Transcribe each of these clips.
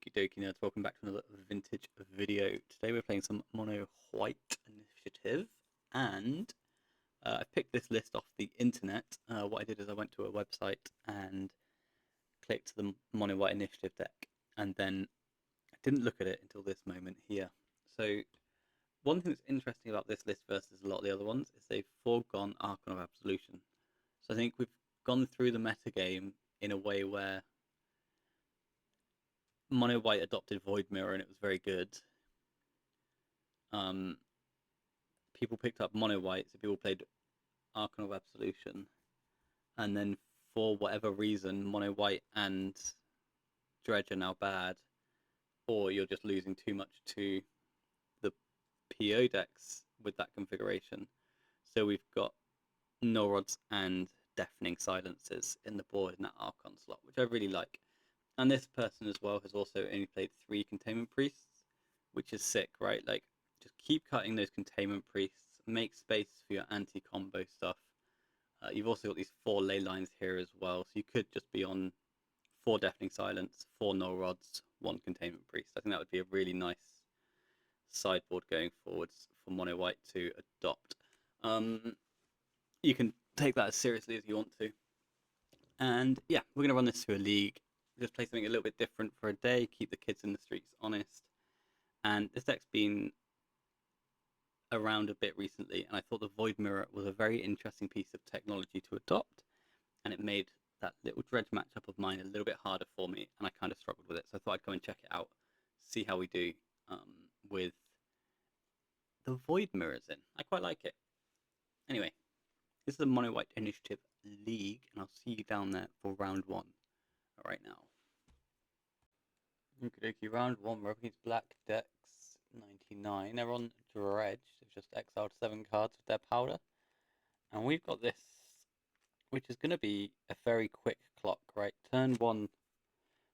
Okie dokie nerds, welcome back to another vintage video. Today we're playing some Mono White Initiative, and I picked this list off the internet. What I did is I went to a website and clicked the Mono White Initiative deck, and then I didn't look at it until this moment here. So one thing that's interesting about this list versus a lot of the other ones is they've foregone Archon of Absolution. So I think we've gone through the metagame in a way where Mono White adopted Void Mirror and it was very good. People picked up Mono White, so people played Archon of Absolution, and then for whatever reason, Mono White and Dredge are now bad, or you're just losing too much to the PO decks with that configuration. So we've got Null Rods and Deafening Silences in the board in that Archon slot, which I really like. And this person as well has also only played 3 Containment Priests, which is sick, right? Like, just keep cutting those Containment Priests, make space for your anti-combo stuff. You've also got these 4 ley lines here as well, so you could just be on 4 Deafening Silence, 4 Null Rods, 1 Containment Priest. I think that would be a really nice sideboard going forwards for Mono White to adopt. You can take that as seriously as you want to. And yeah, we're going to run this through a league. Just play something a little bit different for a day, keep the kids in the streets honest. And this deck's been around a bit recently, and I thought the Void Mirror was a very interesting piece of technology to adopt, and it made that little Dredge matchup of mine a little bit harder for me, and I kind of struggled with it, so I thought I'd come and check it out, see how we do with the Void Mirrors in. I quite like it. Anyway, this is a Mono White Initiative League, and I'll see you down there for round 1 right now. Okie dokie, round 1, we're up against Black Decks 99. They're on Dredge. They've just exiled 7 cards with their powder. And we've got this, which is going to be a very quick clock, right? Turn 1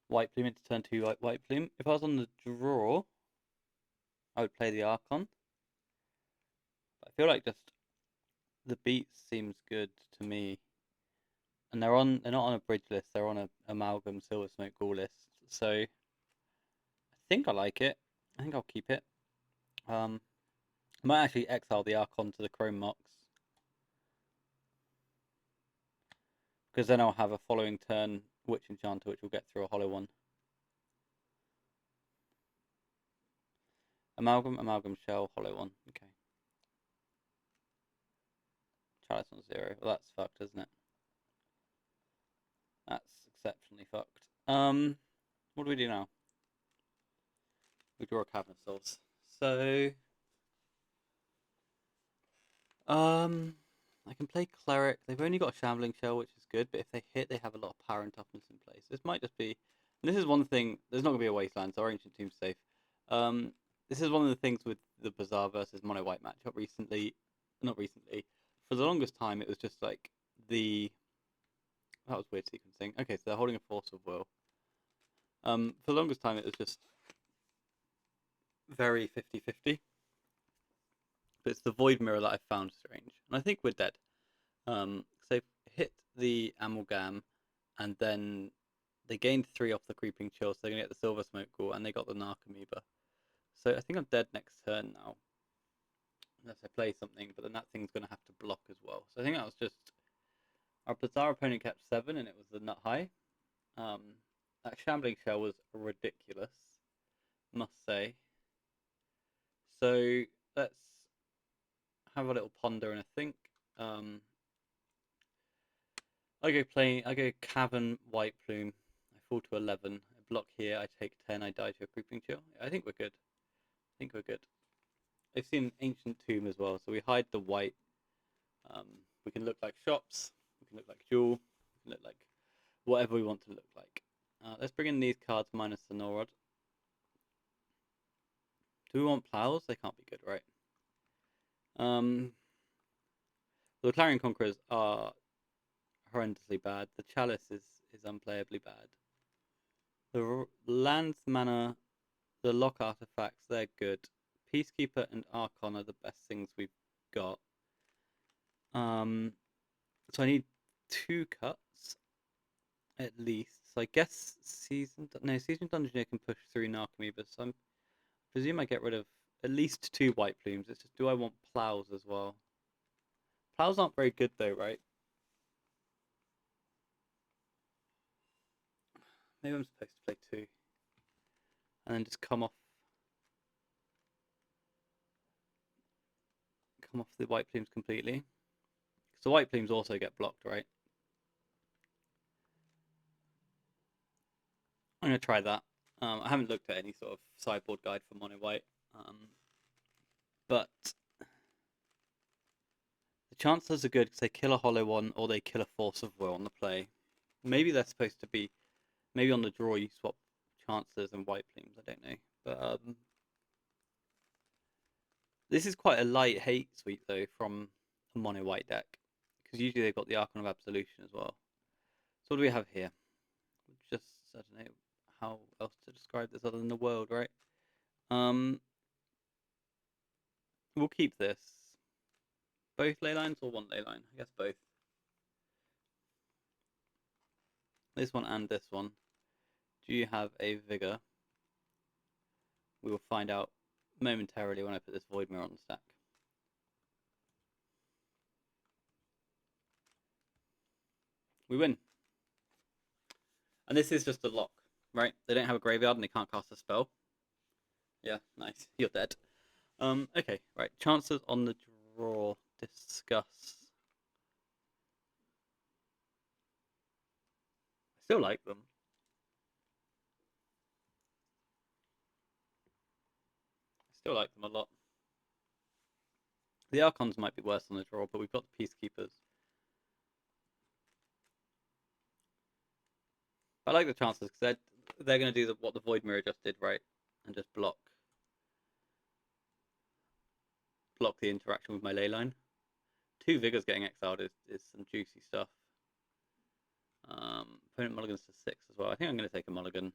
White Plume into turn 2 White Plume. If I was on the draw, I would play the Archon. But I feel like just the beat seems good to me. And they're not on a bridge list, they're on a Amalgam Silver Smoke Ghoul list. So I think I like it. I think I'll keep it. I might actually exile the Archon to the Chrome Mox, because then I'll have a following turn Witch Enchanter, which will get through a hollow one. Amalgam Shell, hollow one. Okay. Chalice on 0. Well, that's fucked, isn't it? That's exceptionally fucked. What do we do now? We draw a Cavern of Souls. So, I can play Cleric. They've only got a Shambling Shell, which is good, but if they hit, they have a lot of power and toughness in place. This might just be... And this is one thing... There's not going to be a Wasteland, so our Ancient Tomb's safe. This is one of the things with the Bazaar versus Mono White matchup recently. Not recently. For the longest time, it was just like the... That was weird sequencing. Okay, so they're holding a Force of Will. For the longest time, it was just very 50-50. But it's the Void Mirror that I found strange. And I think we're dead. So they've hit the Amalgam, and then they gained 3 off the Creeping Chill, so they're going to get the Silver Smoke Ghoul, and they got the Narcomoeba. So I think I'm dead next turn now. Unless I play something, but then that thing's going to have to block as well. So I think that was just... Our Bazaar opponent kept 7, and it was the Nut High. That Shambling Shell was ridiculous, must say. So let's have a little ponder and a think. I go Cavern White Plume. I fall to 11. I block here. I take 10. I die to a Creeping Chill. I think we're good. I've seen Ancient Tomb as well, so we hide the white. We can look like Shops. We can look like Jewel. We can look like whatever we want to look like. Let's bring in these cards minus the Null Rod. Do we want Plows? They can't be good, right? The Clarion Conquerors are horrendously bad. The Chalice is unplayably bad. The lands, mana, the lock artifacts, they're good. Peacekeeper and Archon are the best things we've got. So I need 2 cuts, at least. So I guess seasoned dungeoneer can push through Narcomoebas. So I presume I get rid of at least 2 white plumes. It's just, do I want plows as well? Plows aren't very good though, right? Maybe I'm supposed to play 2 and then just come off the white plumes completely. Because the white plumes also get blocked, right? I'm gonna try that. I haven't looked at any sort of sideboard guide for mono white, but the chances are good because they kill a hollow one or they kill a force of will on the play. Maybe they're supposed to be. Maybe on the draw you swap chances and white plumes. I don't know, but this is quite a light hate sweep though from a mono white deck because usually they've got the Archon of Absolution as well. So what do we have here? Just I don't know how else to describe this other than the world, right? Um, we'll keep this. Both ley lines or one ley line? I guess both. This one and this one. Do you have a vigor? We will find out momentarily when I put this void mirror on the stack. We win. And this is just a lock, right? They don't have a graveyard and they can't cast a spell. Yeah, nice. You're dead. Okay, right. Chances on the draw. Discuss. I still like them. I still like them a lot. The Archons might be worse on the draw, but we've got the Peacekeepers. I like the chances because they're going to do what the Void Mirror just did, right? And just block the interaction with my ley line. 2 Vigors getting exiled is some juicy stuff. Opponent mulligans to 6 as well. I think I'm going to take a mulligan.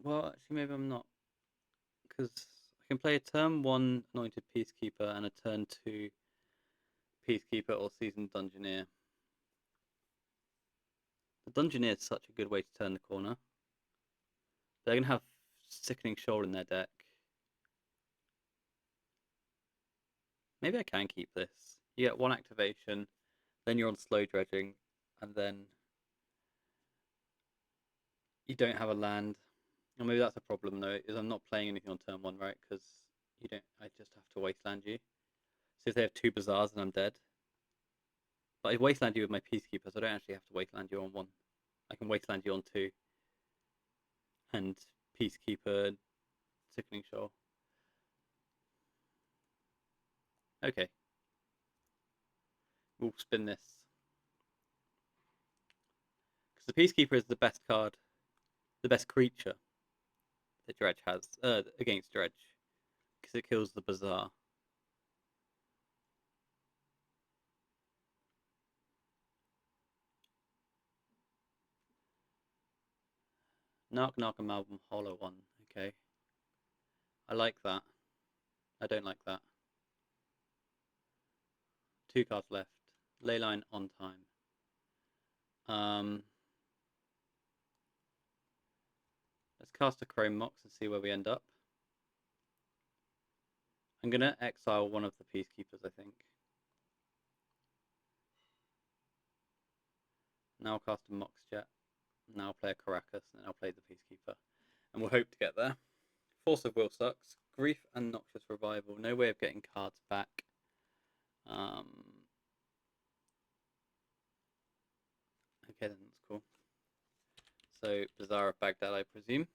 Well, actually, maybe I'm not. Because I can play a turn 1 Anointed Peacekeeper and a turn 2 Peacekeeper or Seasoned Dungeoneer. The Dungeoneer is such a good way to turn the corner. They're going to have Sickening Shoal in their deck. Maybe I can keep this. You get 1 activation, then you're on slow dredging, and then you don't have a land. Or maybe that's a problem though, is I'm not playing anything on turn 1, right? Because you don't. I just have to wasteland you. So if they have 2 bazaars, then I'm dead. But I wasteland you with my Peacekeeper, so I don't actually have to wasteland you on 1. I can wasteland you on 2. And Peacekeeper, Sickening Shoal. Okay. We'll spin this. Because the Peacekeeper is the best card, the best creature that Dredge has against Dredge. Because it kills the Bazaar. Narc Amalgam Hollow 1. Okay. I like that. I don't like that. 2 cards left. Leyline on time. Let's cast a Chrome Mox and see where we end up. I'm going to exile one of the Peacekeepers, I think. Now I'll cast a Mox Jet. Now I'll play a Caracas, and then I'll play the Peacekeeper. And we'll hope to get there. Force of Will sucks. Grief and Noxious Revival. No way of getting cards back. Okay, then that's cool. So, Bazaar of Baghdad, I presume.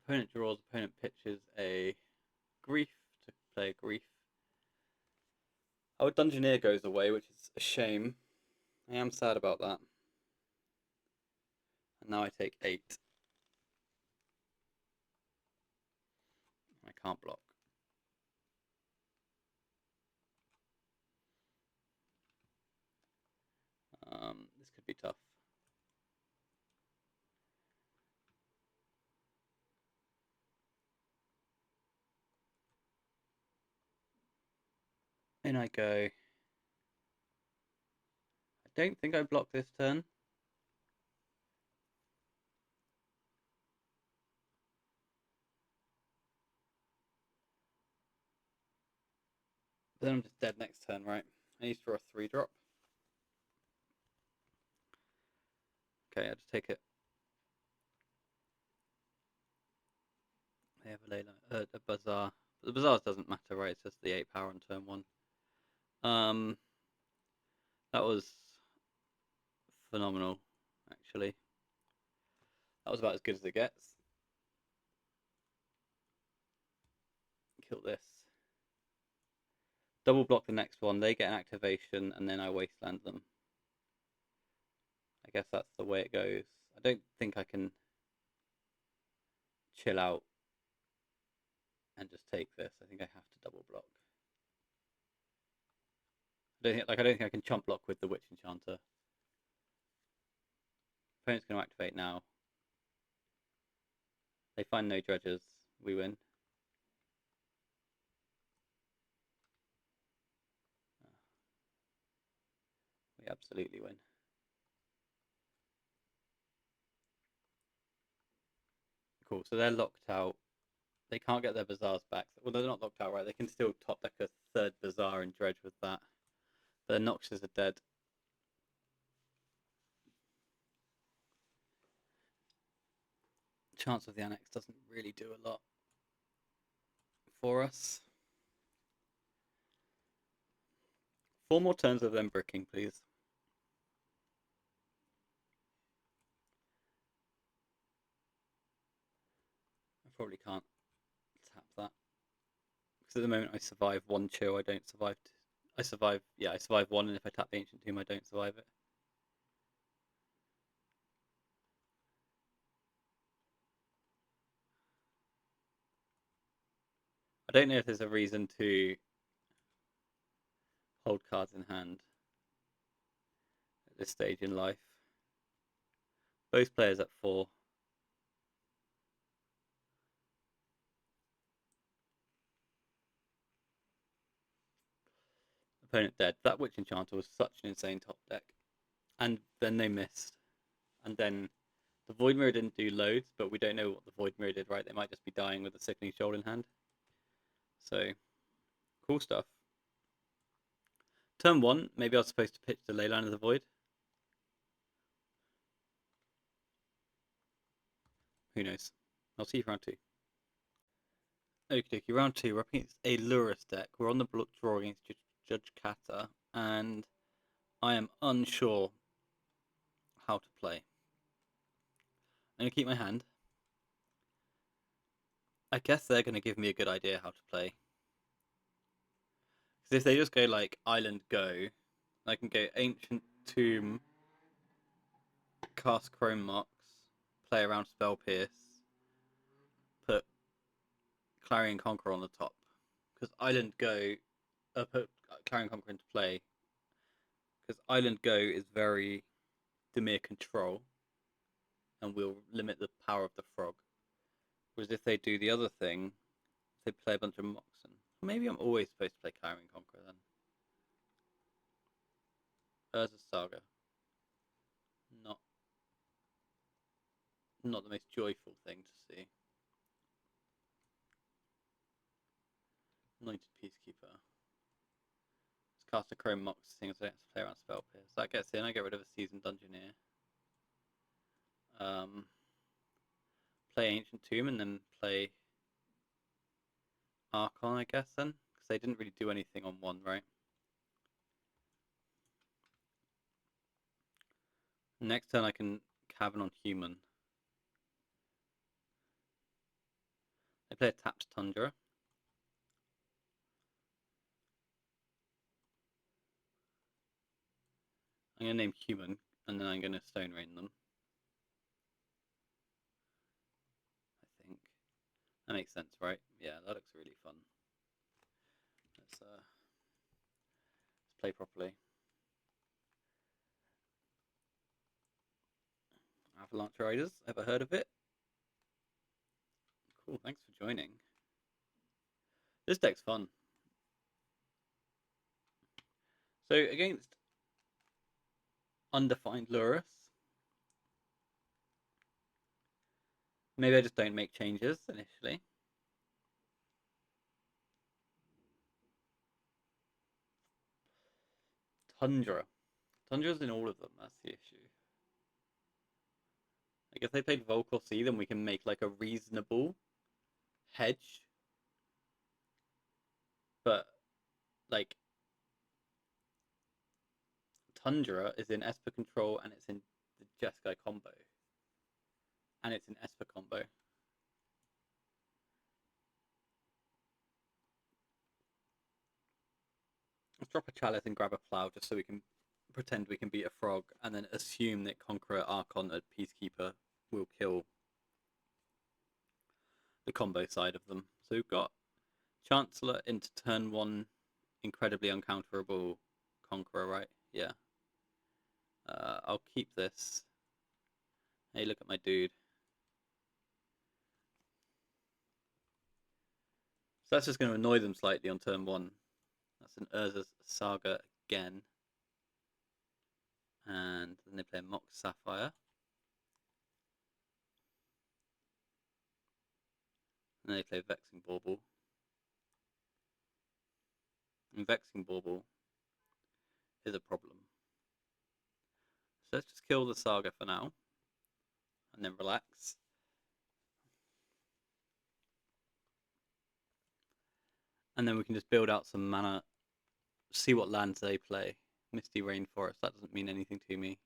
Opponent draws, opponent pitches a Grief to play a Grief. Our Dungeoneer goes away, which is a shame. I am sad about that. And now I take 8. I can't block. This could be tough. In I go. I don't think I block this turn. But then I'm just dead next turn, right? I need to draw a 3-drop. Okay, I just take it. They have a bazaar. But the bazaar doesn't matter, right? It's just the 8 power on turn 1. That was phenomenal, actually. That was about as good as it gets. Kill this. Double block the next one. They get an activation, and then I wasteland them. I guess that's the way it goes. I don't think I can chill out and just take this. I think I have to double block. I don't think I can chump block with the Witch Enchanter. Opponent's going to activate now. They find no dredges. We win. We absolutely win. Cool. So they're locked out. They can't get their bazaars back. Well, they're not locked out, right? They can still top deck a 3rd bazaar and dredge with that. But their Noxes are dead. Chance of the Annex doesn't really do a lot for us. 4 more turns of them bricking, please. I probably can't tap that. Because at the moment I survive 1 chill, I don't survive. I survive 1, and if I tap the Ancient Tomb, I don't survive it. I don't know if there's a reason to hold cards in hand at this stage in life. Both players at 4. Opponent dead. That Witch Enchanter was such an insane top deck. And then they missed. And then the Void Mirror didn't do loads, but we don't know what the Void Mirror did, right? They might just be dying with a Sickening Shoal in hand. So, cool stuff. Turn 1, maybe I was supposed to pitch the Leyline of the Void. Who knows? I'll see you for round 2. Okie dokie, round 2. We're up against a Lurus deck. We're on the block draw against Judge Kata, and I am unsure how to play. I'm going to keep my hand. I guess they're going to give me a good idea how to play. Because if they just go like Island Go, I can go Ancient Tomb, cast Chrome Mox, play around Spell Pierce, put Clarion Conqueror on the top. Because Island Go, put Clarion Conqueror into play. Because Island Go is very Dimir control and will limit the power of the frog. Whereas if they do the other thing, they play a bunch of Moxen. Maybe I'm always supposed to play Clarion Conqueror then. Urza's Saga. Not the most joyful thing to see. Anointed Peacekeeper. Let's cast a Chrome Mox, seeing as I don't have to play around Spell Pierce. So that gets in, I get rid of a Seasoned Dungeoneer. Play Ancient Tomb and then play Archon, I guess, then. Because they didn't really do anything on 1, right? Next turn I can Cavern on Human. They play a tapped Tundra. I'm going to name Human, and then I'm going to Stone Rain them. I think. That makes sense, right? Yeah, that looks really fun. Let's play properly. Avalanche Riders, ever heard of it? Cool, thanks for joining. This deck's fun. So against undefined Lurus, maybe I just don't make changes initially. Tundra. Tundra's in all of them, that's the issue. Like if they played Volcor C, then we can make like a reasonable hedge. But like Tundra is in Esper control and it's in the Jeskai combo. And it's in Esper combo. Let's drop a Chalice and grab a Plow just so we can pretend we can beat a Frog and then assume that Conqueror, Archon, and Peacekeeper will kill the combo side of them. So we've got Chancellor into turn 1, incredibly uncounterable Conqueror, right? Yeah. I'll keep this. Hey, look at my dude. So that's just going to annoy them slightly on turn 1. That's an Urza's Saga again. And then they play Mox Sapphire. And they play Vexing Bauble. And Vexing Bauble is a problem. So let's just kill the Saga for now. And then relax. And then we can just build out some mana, see what lands they play. Misty Rainforest, that doesn't mean anything to me.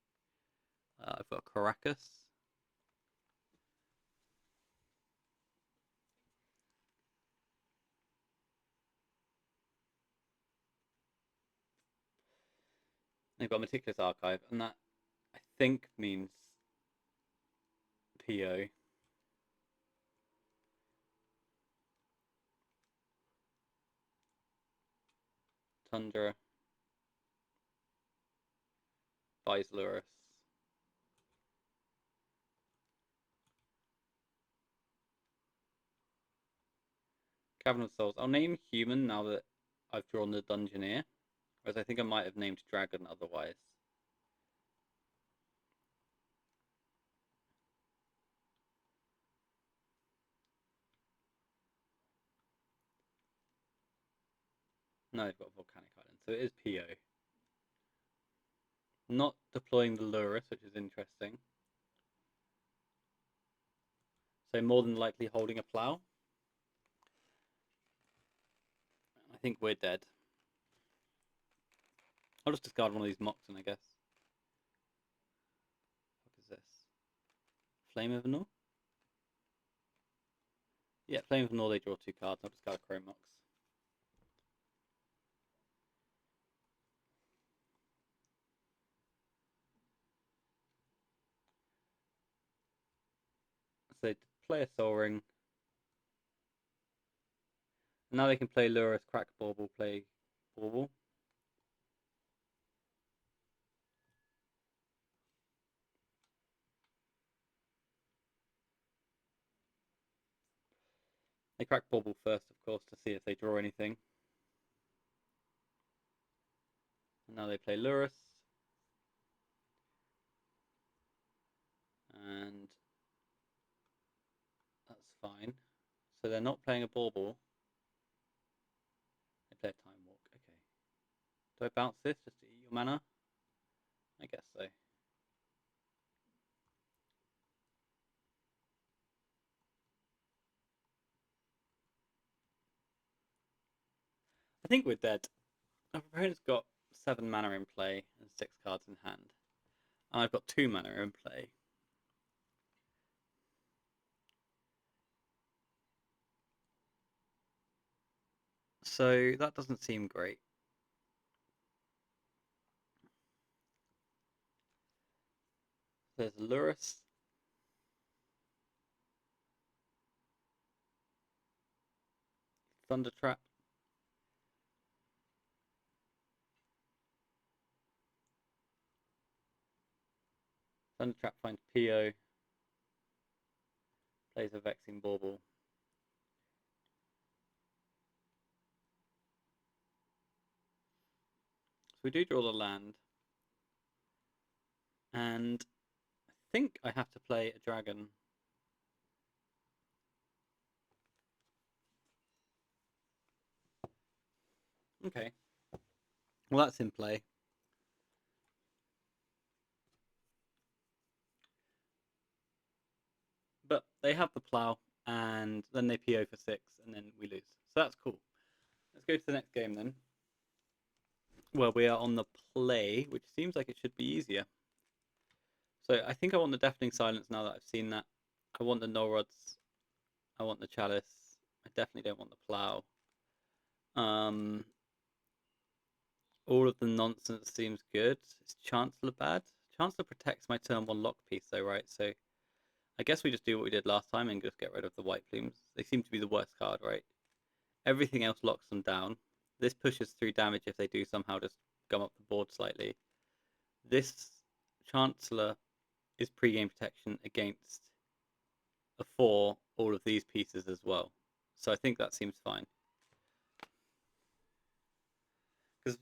I've got Caracas. They've got Meticulous Archive, and that I think means PO. Tundra. Buys Lurus. Cavern of Souls. I'll name Human now that I've drawn the Dungeoneer, whereas I think I might have named Dragon otherwise. No, they've got Volcanic Island, so it is PO. Not deploying the Lurus, which is interesting. So more than likely holding a plow. I think we're dead. I'll just discard one of these Moxen, I guess. What is this? Flame of Anor? Yeah, Flame of Anor, they draw 2 cards. I'll discard a Chrome Mox. So they play a Soul Ring. Now they can play Lurus, Crack Bauble, play Bauble. They crack Bauble first, of course, to see if they draw anything. And now they play Lurus. And that's fine. So they're not playing a Bauble. They play a Time Walk. Okay. Do I bounce this just to eat your mana? I guess so. I think we're dead. Our opponent's got 7 mana in play and 6 cards in hand. And I've got 2 mana in play. So that doesn't seem great. There's Lurus. Thunder Trap. Thunder Trap finds PO. Plays a Vexing Bauble. So we do draw the land, and I think I have to play a dragon. Okay. Well, that's in play. But they have the plough, and then they PO for 6, and then we lose. So that's cool. Let's go to the next game then. Well, we are on the play, which seems like it should be easier. So I think I want the Deafening Silence now that I've seen that. I want the Null Rods. I want the Chalice. I definitely don't want the Plough. Um, all of the nonsense seems good. Is Chancellor bad? Chancellor protects my turn 1 lock piece though, right? So I guess we just do what we did last time and just get rid of the White Plumes. They seem to be the worst card, right? Everything else locks them down. This pushes through damage if they do somehow just gum up the board slightly. This Chancellor is pre-game protection against a 4 all of these pieces as well. So I think that seems fine. Because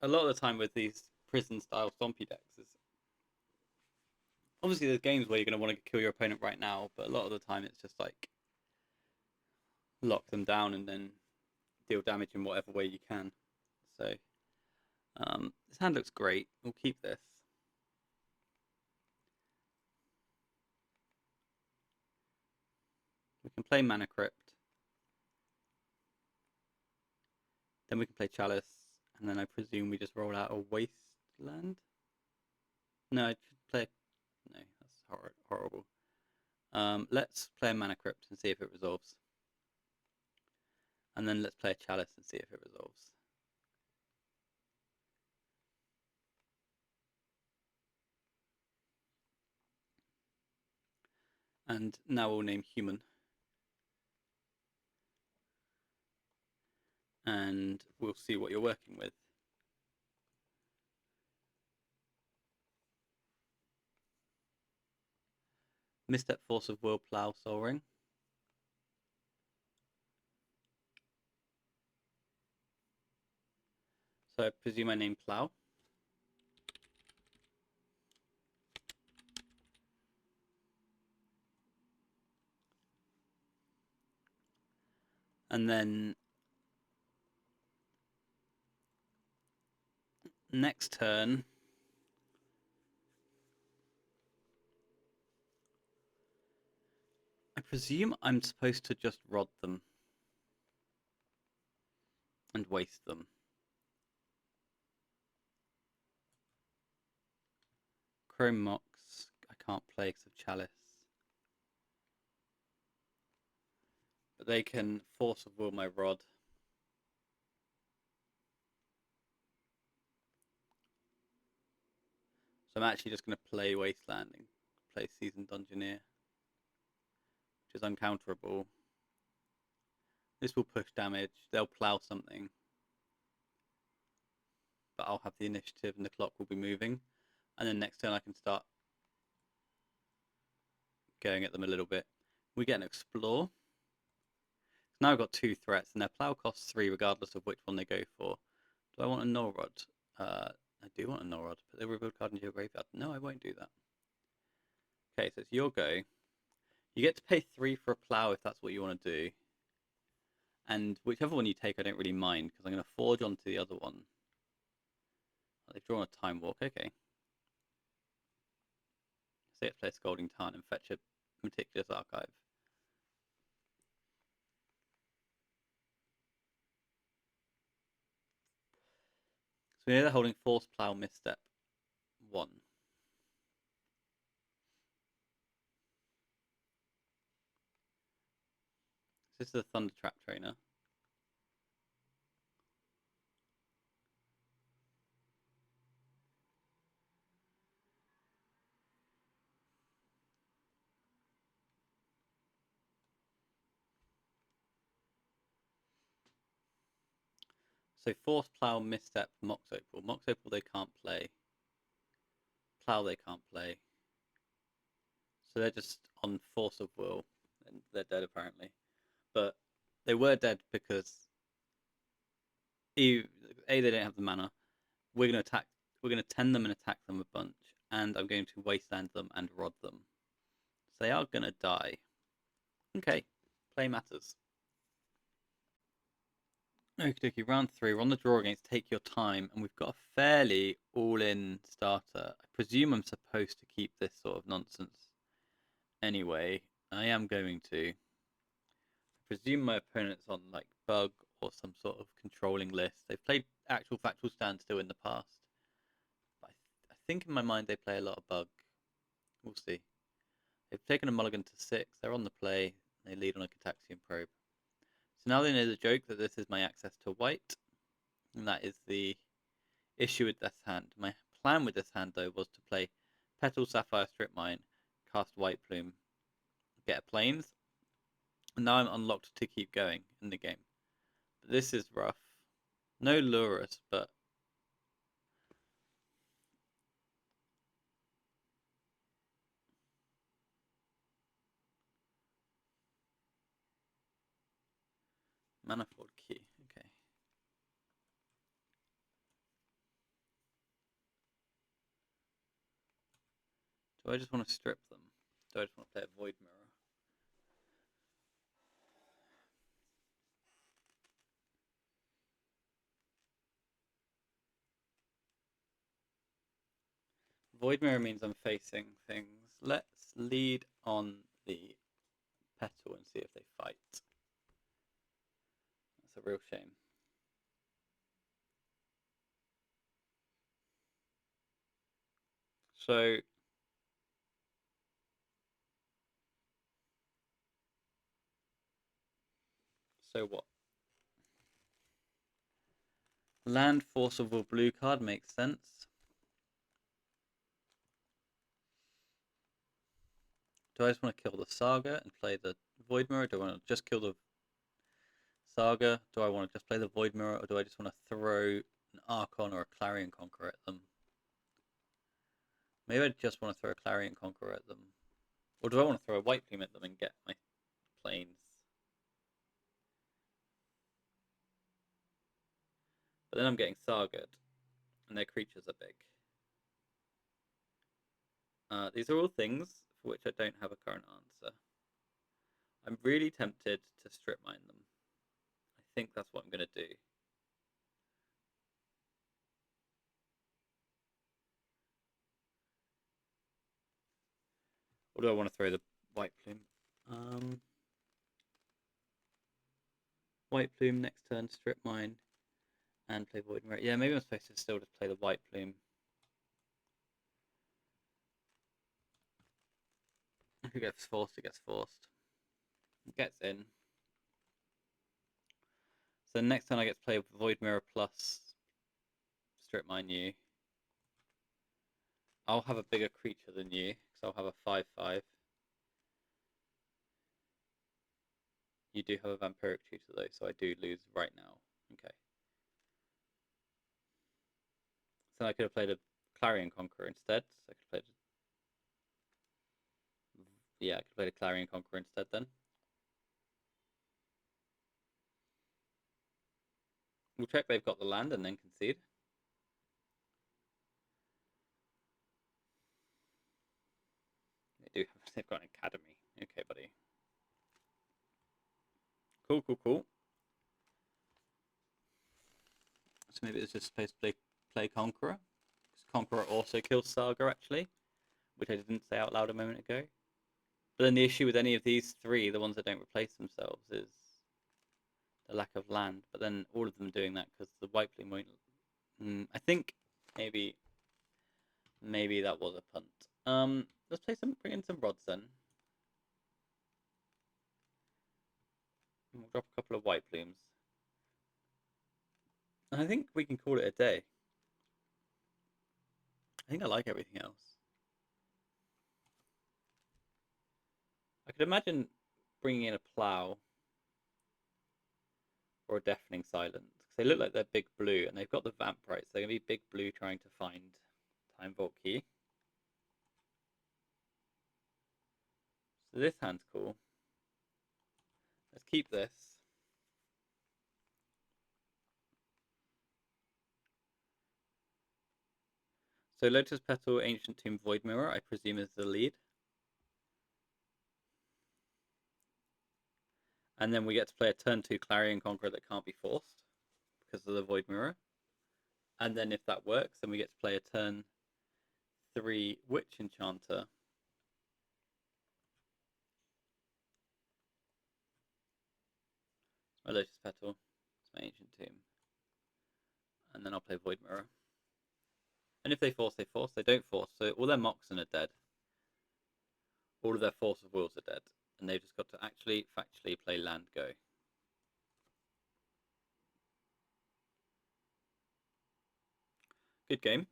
a lot of the time with these prison-style Stompy decks is... Obviously there's games where you're going to want to kill your opponent right now, but a lot of the time it's just like lock them down and then deal damage in whatever way you can. So this hand looks great. We'll keep this. We can play Mana Crypt. Then we can play Chalice, and then I presume we just roll out a Wasteland? No, I should play... No, that's horrible. Let's play a Mana Crypt and see if it resolves. And then let's play a Chalice and see if it resolves. And now we'll name Human. And we'll see what you're working with. Misstep, Force of Will, Plough, Soul Ring. So I presume I name Plough. And then next turn, I presume I'm supposed to just rod them and waste them. Chrome Mox, I can't play because of Chalice. But they can Force of Will my rod. So I'm actually just going to play Wasteland and play Seasoned Dungeoneer, which is uncounterable. This will push damage. They'll plough something. But I'll have the initiative and the clock will be moving. And then next turn I can start going at them a little bit. We get an Explore. So now I've got 2 threats and their plough costs 3 regardless of which one they go for. Do I want a Null Rod? I do want a Null Rod. Put the revealed card into your graveyard. No, I won't do that. Okay, so it's your go. You get to pay 3 for a plough if that's what you want to do. And whichever one you take, I don't really mind, because I'm going to forge onto the other one. Oh, they've drawn a Time Walk, okay. Say it's play Scalding Tarn and fetch a Meticulous Archive. So we know they're holding Force, Plough, Misstep 1. This is a Thunder Trap Trainer. So Force, Plough, Misstep, Mox Opal. Mox Opal they can't play. Plough they can't play. So they're just on Force of Will. And they're dead apparently. But they were dead because A, they don't have the mana. we're gonna attack. We're gonna tend them and attack them a bunch, and I'm going to wasteland them and rod them. So they are gonna die. Okay, play matters. Okie dokie, round 3. We're on the draw against Take Your Time, and we've got a fairly all-in starter. I presume I'm supposed to keep this sort of nonsense. Anyway, I am going to. I presume my opponent's on like bug or some sort of controlling list. They've played actual factual standstill in the past. But I think in my mind they play a lot of bug. We'll see. They've taken a mulligan to 6. They're on the play. They lead on a Cataxian probe. So now they know the joke that this is my access to white. And that is the issue with this hand. My plan with this hand, though, was to play Petal, Sapphire, Strip Mine, cast White Plume, get a Plains. And now I'm unlocked to keep going in the game. But this is rough. No Lurus, but Manifold Key. Okay. Do I just want to strip them? Do I just want to play a Void Mirror? Void Mirror means I'm facing things. Let's lead on the Petal and see if they fight. That's a real shame. So what? Land Forcible blue card makes sense. Do I just want to kill the Saga and play the Void Mirror? Do I want to just kill the Saga? Do I want to just play the Void Mirror? Or do I just want to throw an Archon or a Clarion Conqueror at them? Maybe I just want to throw a Clarion Conqueror at them. Or do I want to throw a White Plume at them and get my planes? But then I'm getting Saga'd, and their creatures are big. These are all things for which I don't have a current answer. I'm really tempted to strip mine them. I think that's what I'm going to do. Or do I want to throw the White Plume? White Plume next turn, strip mine, and play Void Mirror. Yeah, maybe I'm supposed to still just play the White Plume. If it gets forced, it gets forced. It gets in. So next time I get to play Void Mirror plus strip mine you. I'll have a bigger creature than you, because I'll have a 5/5. You do have a Vampiric Tutor though, so I do lose right now. Okay. So I could have played a Clarion Conqueror instead. So I could have played. Yeah, I could have played a Clarion Conqueror instead then. We'll check they've got the land and then concede. They do have. They've got an academy. Okay, buddy. Cool, cool, cool. So maybe it's just supposed to play Conqueror. Because Conqueror also kills Saga, actually, which I didn't say out loud a moment ago. But then the issue with any of these three, the ones that don't replace themselves, is the lack of land. But then all of them doing that because the White Plume won't. I think maybe that was a punt. Let's bring in some rods then. We'll drop a couple of White Plumes. And I think we can call it a day. I think I like everything else. I could imagine bringing in a plow or a deafening silence because they look like they're big blue and they've got the vamp right, so they're gonna be big blue trying to find Time Vault Key. So this hand's cool. Let's keep this. So Lotus Petal, Ancient Tomb, Void Mirror, I presume is the lead. And then we get to play a turn 2 Clarion Conqueror that can't be forced because of the Void Mirror. And then if that works, then we get to play a turn 3 Witch Enchanter. My Lotus Petal, it's my Ancient Tomb. And then I'll play Void Mirror. And if they force, they force. They don't force, so all their Moxen are dead. All of their Force of Wills are dead. And they've just got to actually, factually play land go. Good game.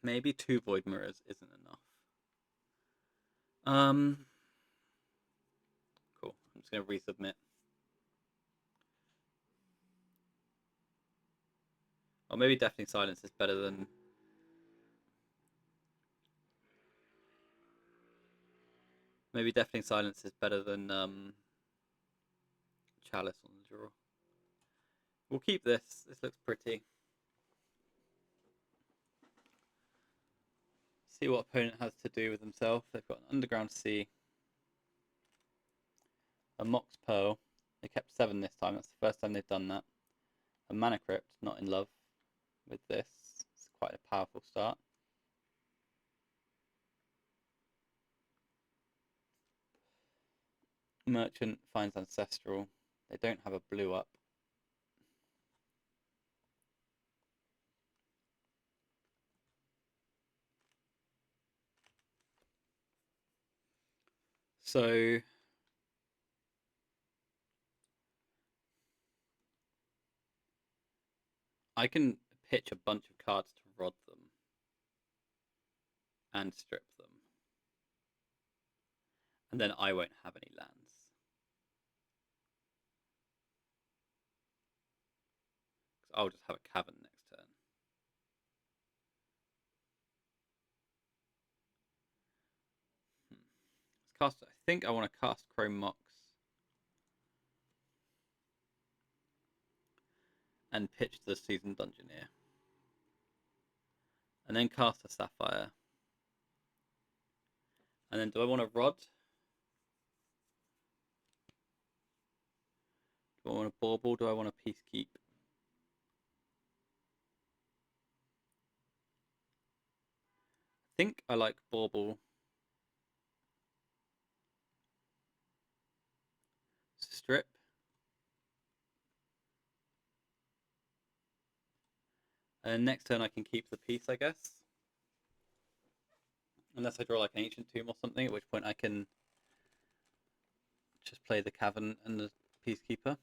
Maybe 2 Void Mirrors isn't enough. Cool. I'm just going to resubmit. Or maybe Deafening Silence is better than... Maybe Deafening Silence is better than Chalice on the draw. We'll keep this. This looks pretty. See what opponent has to do with himself. They've got an Underground Sea, a Mox Pearl. They kept 7 this time. That's the first time they've done that. A Mana Crypt, not in love with this. It's quite a powerful start. Merchant finds Ancestral. They don't have a blue up. So I can pitch a bunch of cards to rod them and strip them. And then I won't have any lands. I'll just have a Cavern next turn. Let's cast. I think I want to cast Chrome Mox and pitch the Seasoned Dungeoneer, and then cast a Sapphire. And then, do I want a Rod? Do I want a Bauble? Do I want a Peacekeep? I think I like Bauble. Strip. And next turn I can keep the piece, I guess. Unless I draw like an Ancient Tomb or something, at which point I can just play the Cavern and the Peacekeeper.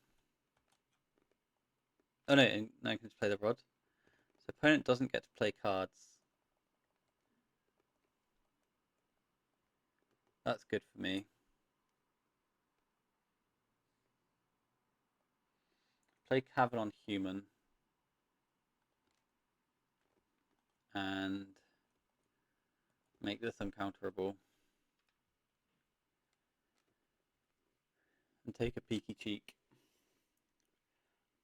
Oh no, and now I can just play the Rod. So opponent doesn't get to play cards. That's good for me. Play Cavern on Human. And make this uncounterable. And take a peeky cheek.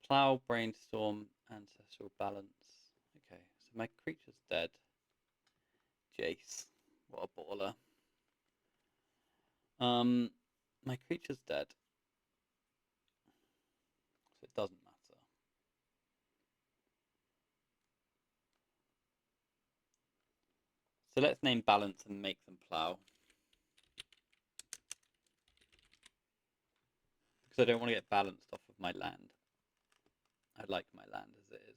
Plow, Brainstorm, Ancestral Balance. Okay, so my creature's dead. Jace. What a baller. My creature's dead. So it doesn't matter. So let's name Balance and make them plow. Because I don't want to get balanced off of my land. I like my land as it is.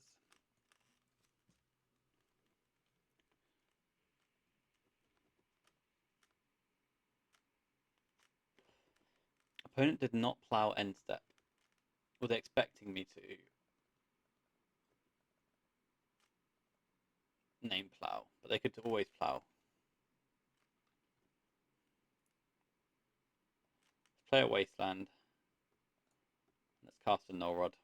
Opponent did not plow end step. Were they expecting me to name plow? But they could always plow. Let's play a Wasteland. Let's cast a Null Rod.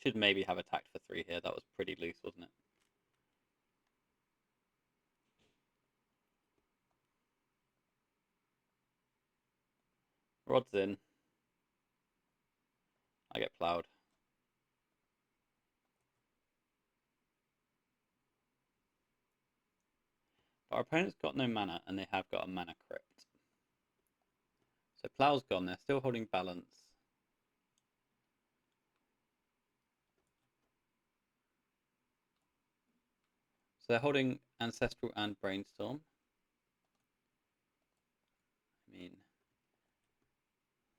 Should maybe have attacked for 3 here. That was pretty loose, wasn't it? Rod's in. I get plowed. Our opponent's got no mana, and they have got a mana crypt. So Plow's gone. They're still holding balance. So they're holding Ancestral and Brainstorm. I mean,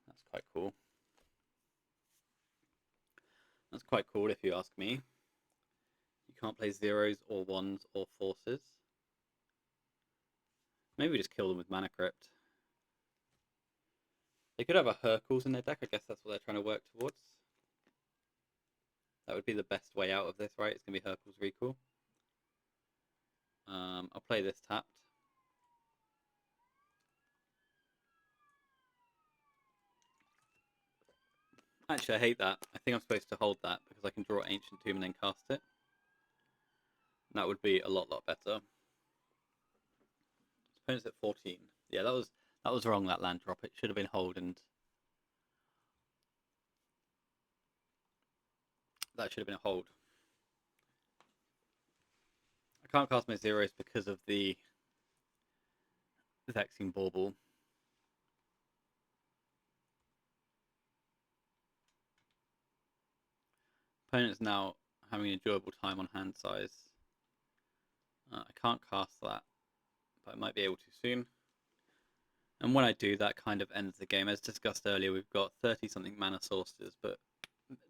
that's quite cool. That's quite cool if you ask me. You can't play zeros or ones or forces. Maybe we just kill them with Mana Crypt. They could have a Hercules in their deck. I guess that's what they're trying to work towards. That would be the best way out of this, right? It's going to be Hercules Recall. I'll play this tapped. Actually, I hate that. I think I'm supposed to hold that because I can draw Ancient Tomb and then cast it. That would be a lot better. Opponent's at 14. Yeah, that was wrong, that land drop. It should have been hold, and that should have been a hold. I can't cast my zeros because of the Vexing Bauble. Opponent's now having an enjoyable time on hand size. I can't cast that, but I might be able to soon. And when I do, that kind of ends the game. As discussed earlier, we've got 30-something mana sources, but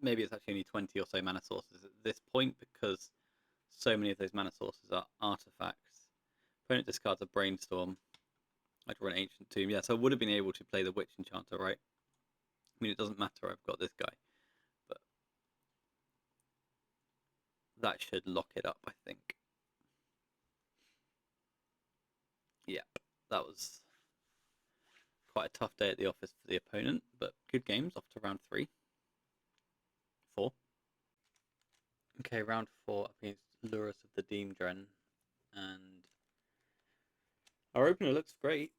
maybe it's actually only 20 or so mana sources at this point because so many of those mana sources are artifacts. Opponent discards a Brainstorm. I draw an Ancient Tomb. Yeah, so I would have been able to play the Witch Enchanter, right? I mean, it doesn't matter. I've got this guy. But that should lock it up, I think. Yep, that was quite a tough day at the office for the opponent, but good games. Off to round 3. 4. Okay, round 4 up against Lurus of the Demdren. And our opener looks great.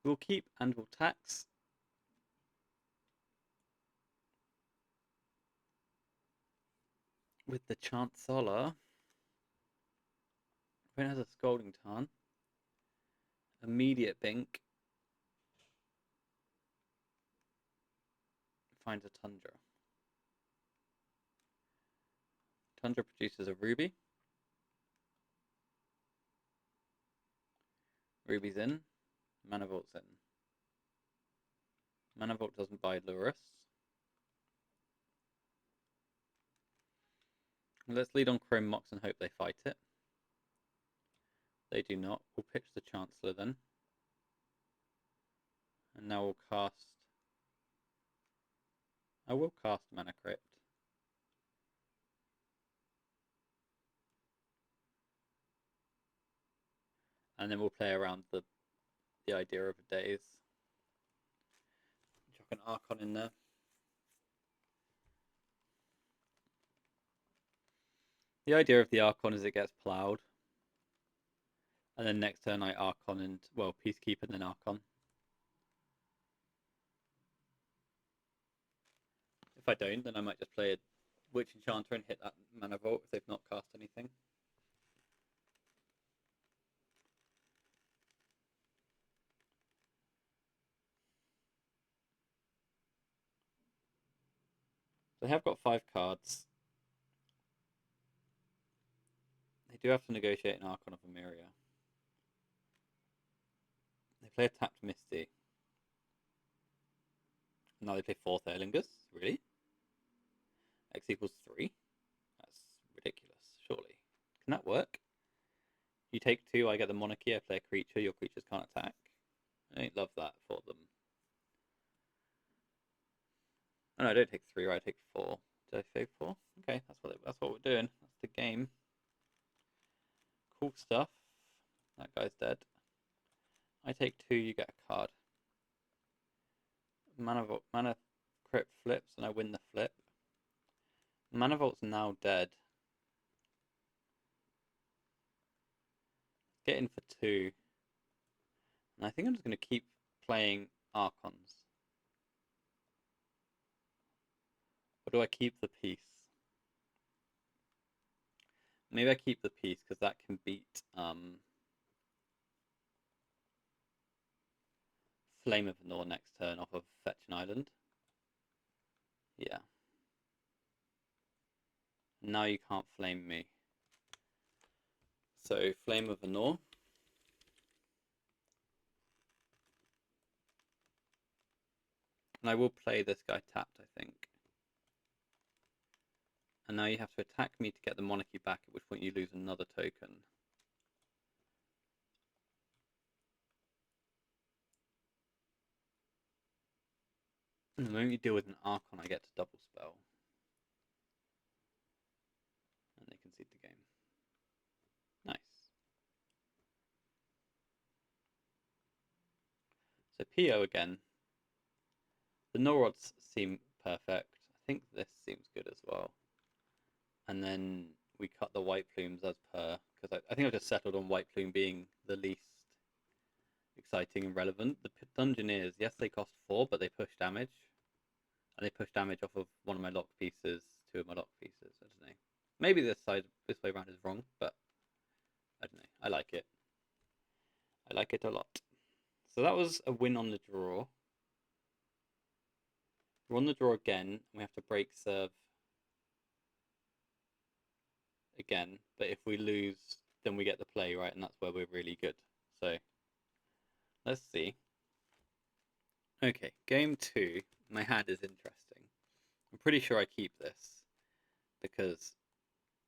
We'll keep and we'll tax. With the Chancellor. Opponent has a Scalding Tarn. Immediate Bink. Finds a Tundra. Tundra produces a Ruby. Ruby's in. Mana Vault's in. Mana Vault doesn't buy Lurus. Let's lead on Chrome Mox and hope they fight it. They do not. We'll pitch the Chancellor then. And now we'll cast... I will cast Mana Crypt. And then we'll play around the idea of a daze. Chuck an Archon in there. The idea of the Archon is it gets plowed. And then next turn I Archon and, well, Peacekeeper and then Archon. If I don't, then I might just play a Witch Enchanter and hit that Mana Vault if they've not cast anything. They have got 5 cards. They do have to negotiate an Archon of Emeria. They play a tapped Misty. Now they play 4 Thurlingus? Really? X equals 3? That's ridiculous, surely. Can that work? You take 2, I get the Monarchy, I play a creature, your creatures can't attack. I don't love that for them. Oh no, I don't take 3, right? I take 4. Did I take 4? Okay, that's what we're doing. That's the game. Cool stuff. That guy's dead. I take 2, you get a card. Mana Crypt flips and I win the flip. Mana Vault's now dead. Get in for 2. And I think I'm just going to keep playing Archons. Or do I keep the piece? Maybe I keep the piece because that can beat Flame of Nor next turn off of Fetch an Island. Yeah. Now you can't flame me. So Flame of Nor. And I will play this guy tapped, I think. And now you have to attack me to get the monarchy back, at which point you lose another token. And the moment you deal with an Archon, I get to double spell. And they concede the game. Nice. So PO again. The Norods seem perfect. I think this seems good as well. And then we cut the White Plumes as per, because I think I've just settled on White Plume being the least exciting and relevant. The Dungeoneers, yes, they cost 4, but they push damage. And they push damage off of one of my lock pieces, 2 of my lock pieces. I don't know. Maybe this way around is wrong, but I don't know. I like it. I like it a lot. So that was a win on the draw. We're on the draw again, and we have to break serve again. But if we lose, then we get the play, right? And that's where we're really good. So let's see. Okay, game 2. My hand is interesting. I'm pretty sure I keep this because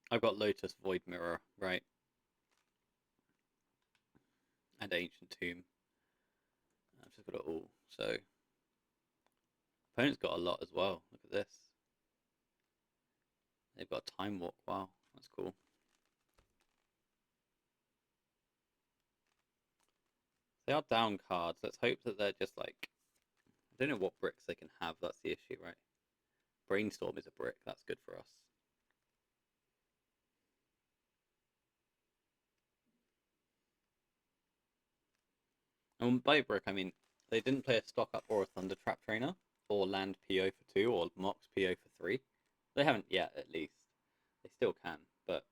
I've got Lotus Void Mirror, right? And Ancient Tomb. I've just got it all. So opponent's got a lot as well. Look at this. They've got Time Walk. Wow, that's cool. They are down cards. Let's hope that they're just like... I don't know what bricks they can have. That's the issue, right? Brainstorm is a brick. That's good for us. And by brick, I mean they didn't play a stock up or a Thunder Trap Trainer, or land PO for 2, or Mox PO for 3. They haven't yet, at least. They still can, but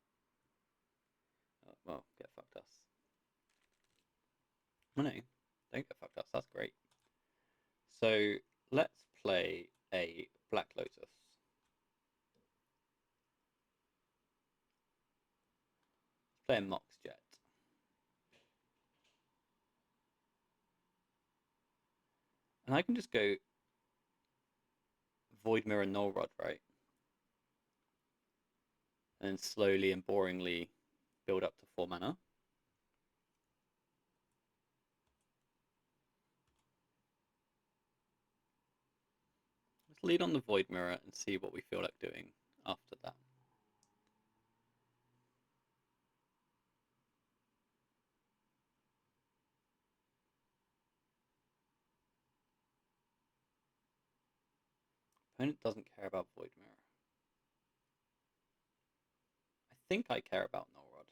well, get fucked us. Oh no, don't get fucked us. That's great. So let's play a Black Lotus. Play a Mox Jet. And I can just go Void Mirror Null Rod, right? And then slowly and boringly build up to 4 mana. Let's lead on the Void Mirror and see what we feel like doing after that. Opponent doesn't care about Void Mirror. I think I care about Null Rod.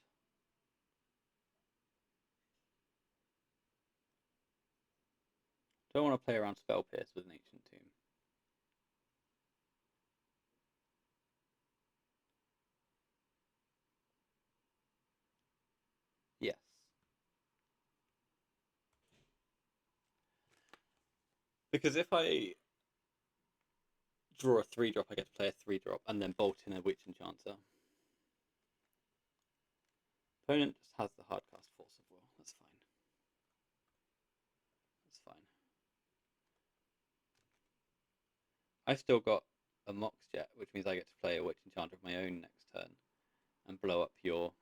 Don't want to play around Spell Pierce with an Ancient Tomb. Yes. Because if I draw a 3-drop, I get to play a 3-drop and then bolt in a Witch Enchanter. Opponent just has the hardcast Force of Will. That's fine. That's fine. I've still got a Mox Jet, which means I get to play a Witch Enchanter of my own next turn and blow up your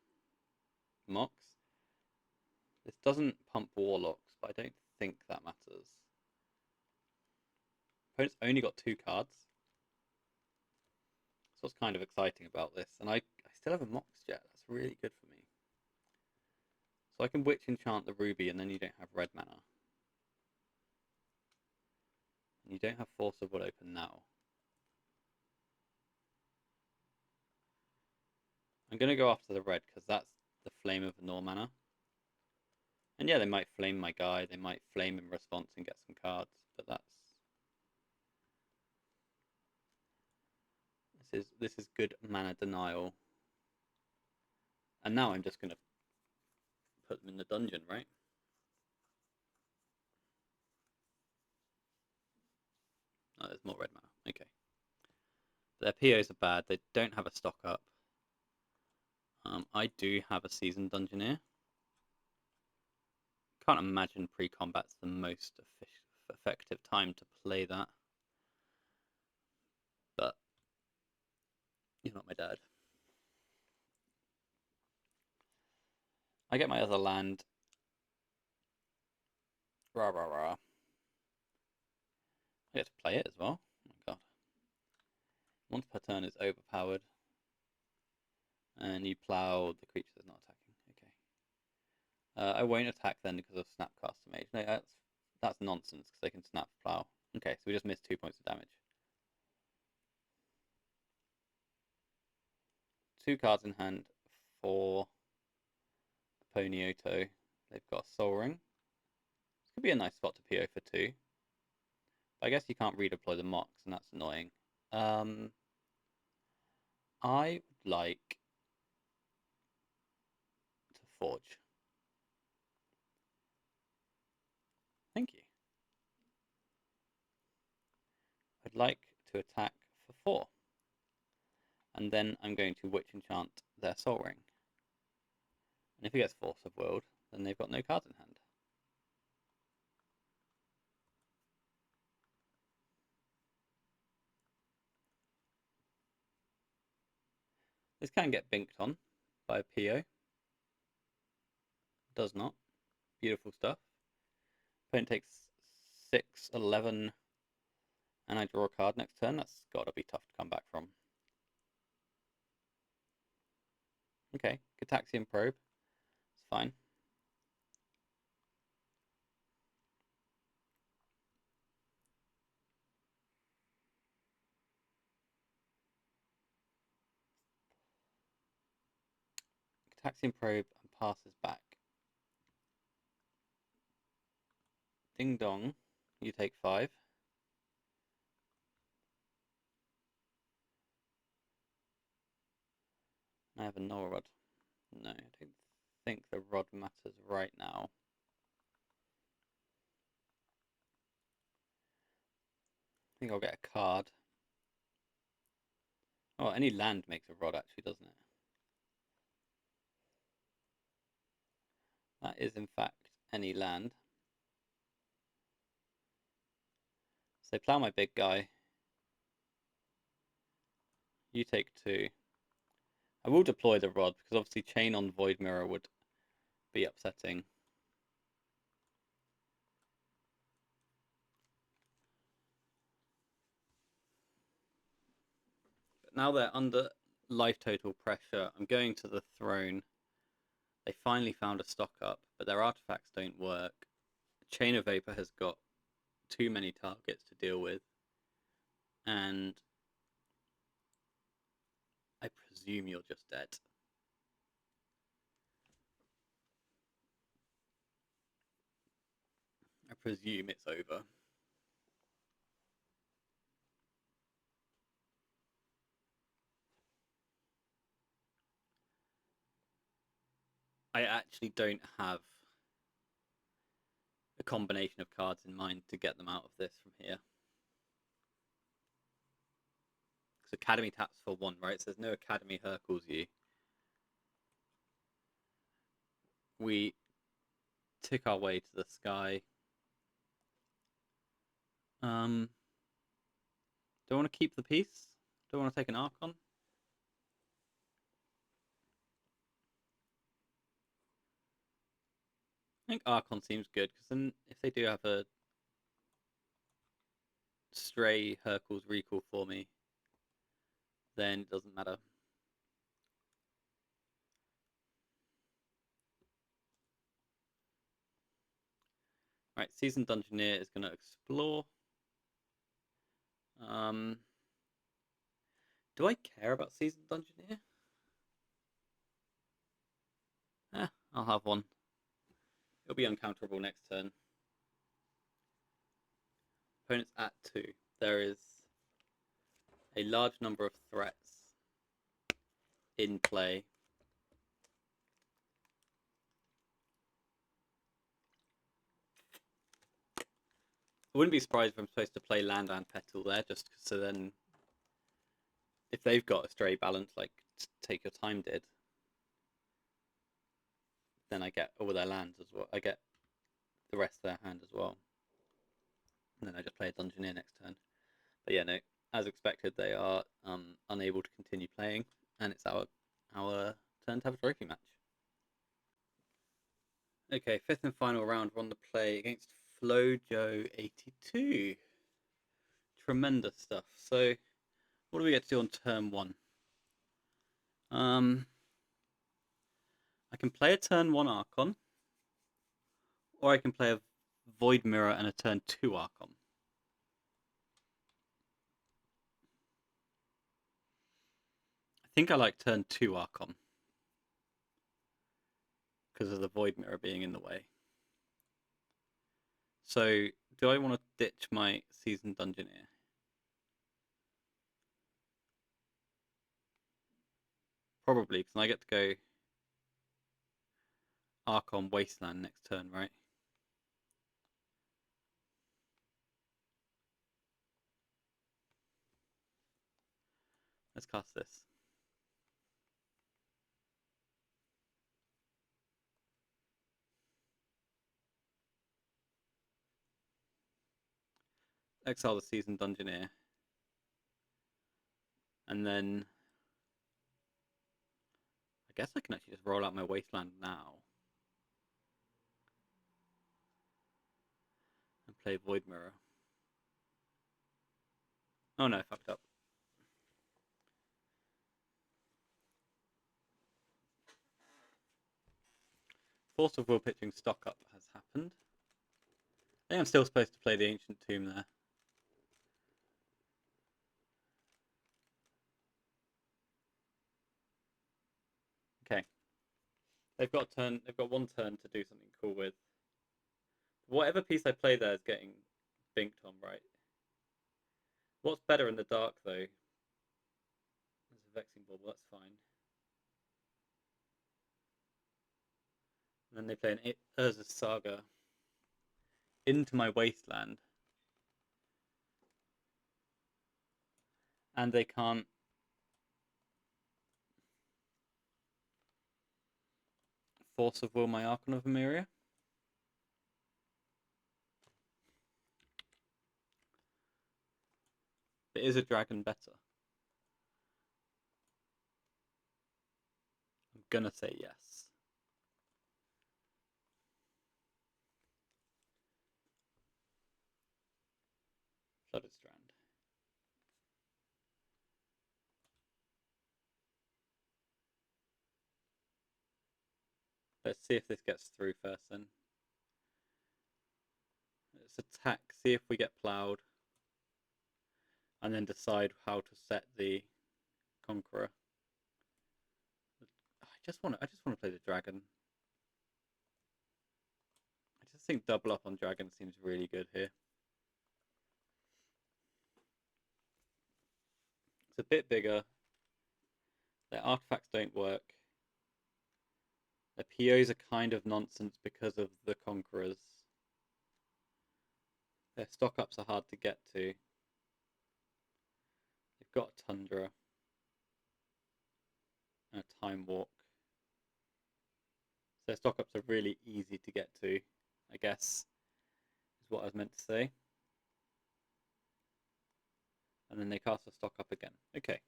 Mox. This doesn't pump Warlocks, but I don't think that matters. Opponent's only got 2 cards. That's what's kind of exciting about this. And I still have a Mox Jet. That's really good for me. So I can Witch Enchant the Ruby and then you don't have red mana. And you don't have Force of Will open now. I'm going to go after the red because that's the Flame of Nor mana. And yeah, they might flame my guy. They might flame in response and get some cards. But This is good mana denial. And now I'm just gonna put them in the dungeon, right? Oh, there's more red mana. Okay. Their POs are bad. They don't have a stock up. I do have a seasoned dungeoneer. Can't imagine pre-combat's the most effective time to play that. But you're not my dad. I get my other land. Rah rah rah. I get to play it as well. Oh my god. Once per turn is overpowered. And you plow the creature that's not attacking. Okay. I won't attack then because of Snapcaster Mage. No, that's nonsense because they can snap plow. Okay, so we just missed 2 points of damage. 2 cards in hand for Ponyoto. They've got a Soul Ring. This could be a nice spot to PO for 2. But I guess you can't redeploy the Mox, and that's annoying. I would like to forge. Thank you. I'd like to attack for 4. And then I'm going to Witch Enchant their Soul Ring. And if he gets Force of Will, then they've got no cards in hand. This can get binked on by a PO. Does not. Beautiful stuff. Opponent takes 6, 11, and I draw a card next turn. That's got to be tough to come back from. Okay, Gataxian Probe. It's fine. Gataxian Probe and passes back. Ding dong. You take 5. I have a Null Rod. No, I don't think the rod matters right now. I think I'll get a card. Oh, any land makes a rod actually, doesn't it? That is in fact any land. So plow my big guy. You take 2. I will deploy the rod because obviously chain on Void Mirror would be upsetting. But now they're under life total pressure. I'm going to the throne. They finally found a stock up, but their artifacts don't work. Chain of Vapor has got too many targets to deal with. And I presume you're just dead. I presume it's over. I actually don't have a combination of cards in mind to get them out of this from here. Because Academy taps for 1, right? So there's no Academy Hercules you. We tick our way to the sky. Do I want to keep the piece? Do I want to take an Archon? I think Archon seems good, because then if they do have a stray Hercules recall for me, then it doesn't matter. Right, Seasoned Dungeoneer is going to explore. Do I care about Seasoned Dungeoneer? I'll have one. It'll be uncounterable next turn. Opponent's at 2. There is a large number of threats in play. I wouldn't be surprised if I'm supposed to play land and petal there, just so then if they've got a stray balance like Take Your Time did, then I get all their lands as well. I get the rest of their hand as well. And then I just play a Dungeoneer next turn. But yeah, no, as expected, they are unable to continue playing, and it's our turn to have a trophy match. Okay, fifth and final round. We're on the play against Flojo82. Tremendous stuff. So, what do we get to do on turn one? I can play a turn one Archon, or I can play a Void Mirror and a turn two Archon. I think I like turn two Archon because of the Void Mirror being in the way. So, do I want to ditch my Seasoned Dungeoneer? Probably, because I get to go Archon Wasteland next turn, right? Let's cast this. Exile the Seasoned Dungeoneer. And then I guess I can actually just roll out my Wasteland now. And play Void Mirror. Oh no, I fucked up. Force of Will pitching stock up has happened. I think I'm still supposed to play the Ancient Tomb there. Okay. They've got one turn to do something cool with. Whatever piece I play there is getting binked on, right? What's better in the dark though? There's a Vexing Bauble, that's fine. And then they play an Urza's Saga into my Wasteland. And they can't Force of Will my Archon of Emeria. But is a dragon better? I'm gonna say yes. Flooded Strand. Let's see if this gets through first then. Let's attack, see if we get plowed. And then decide how to set the Conqueror. I just want to play the dragon. I just think double up on dragon seems really good here. It's a bit bigger. Their artifacts don't work. Their POs are kind of nonsense because of the Conquerors. Their stock ups are hard to get to. They've got a Tundra and a Time Walk. So their stock ups are really easy to get to, I guess, is what I was meant to say. And then they cast a stock up again. Okay.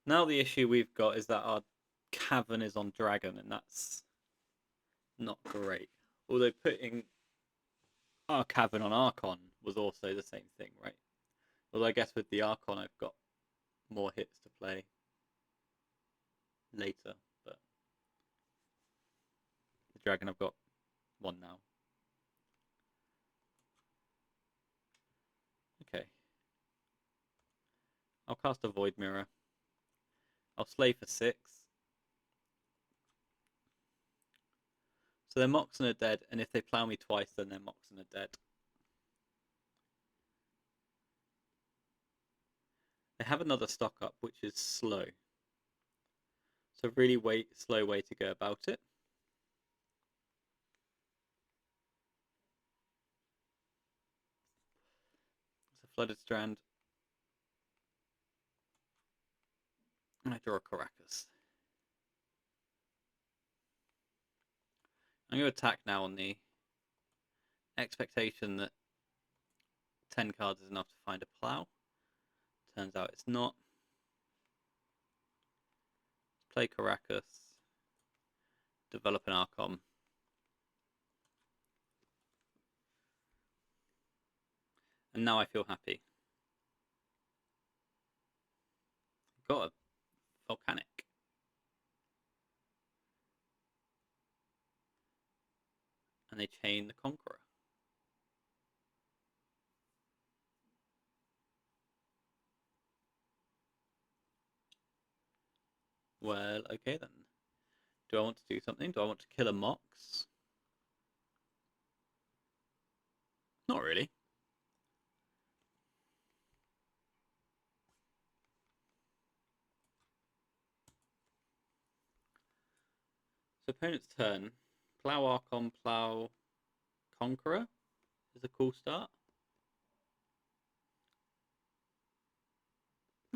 Now the issue we've got is that our Cavern is on Dragon, and that's not great. Although putting our Cavern on Archon was also the same thing, right? Although I guess with the Archon I've got more hits to play later, but the Dragon I've got one now. Okay. I'll cast a Void Mirror. I'll slay for 6. So their Moxen are dead, and if they plow me twice, then their Moxen are dead. They have another stock up, which is slow. So really slow way to go about it. It's a flooded strand. And I draw a Caracas. I'm going to attack now on the expectation that 10 cards is enough to find a plough. Turns out it's not. Play Caracas. Develop an Archon. And now I feel happy. Got a Volcanic. And they chain the Conqueror. Well, okay then. Do I want to do something? Do I want to kill a Mox? Not really. So opponent's turn. Plough Archon, Plough Conqueror is a cool start.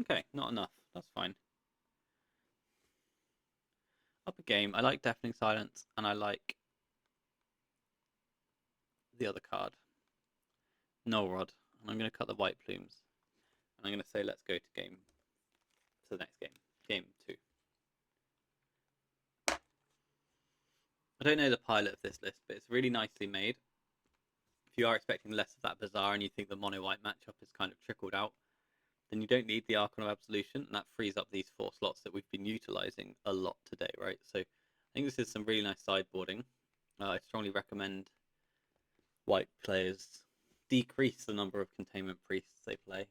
Okay, not enough. That's fine. Up a game. I like Deafening Silence, and I like the other card. Null Rod. And I'm going to cut the white plumes. And I'm going to say let's go to the next game. Game 2. I don't know the pilot of this list, but it's really nicely made. If you are expecting less of that Bazaar and you think the mono-white matchup is kind of trickled out, then you don't need the Archon of Absolution, and that frees up these 4 slots that we've been utilising a lot today, right? So I think this is some really nice sideboarding. I strongly recommend white players decrease the number of containment priests they play.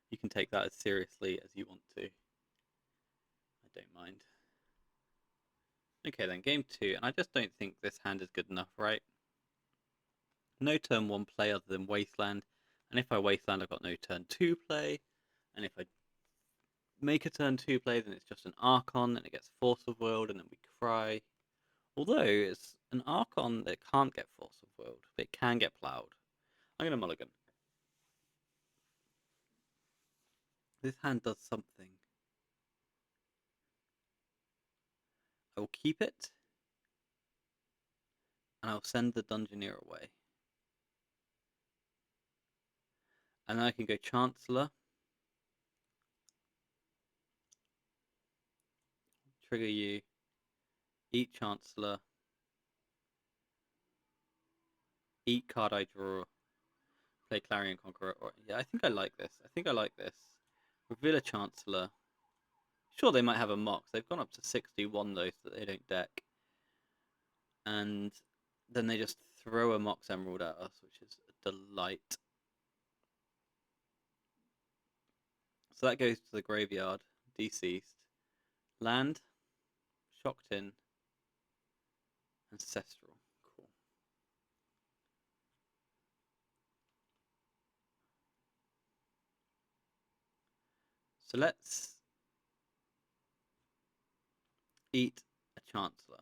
You can take that as seriously as you want to. I don't mind. Okay then, game 2, and I just don't think this hand is good enough, right? No turn 1 play other than Wasteland, and if I Wasteland, I've got no turn 2 play, and if I make a turn 2 play, then it's just an Archon, and it gets Force of Will, and then we cry. Although it's an Archon that can't get Force of Will, but it can get Ploughed. I'm going to mulligan. This hand does something. I will keep it, and I'll send the Dungeoneer away. And then I can go Chancellor. Trigger you. Eat Chancellor. Eat card I draw. Play Clarion Conqueror. Or, yeah, I think I like this. Reveal a Chancellor. Sure, they might have a Mox. They've gone up to 61 though, so that they don't deck. And then they just throw a Mox Emerald at us, which is a delight. So that goes to the graveyard. Deceased. Land. Shocked-in. Ancestral. Cool. So let's eat a Chancellor.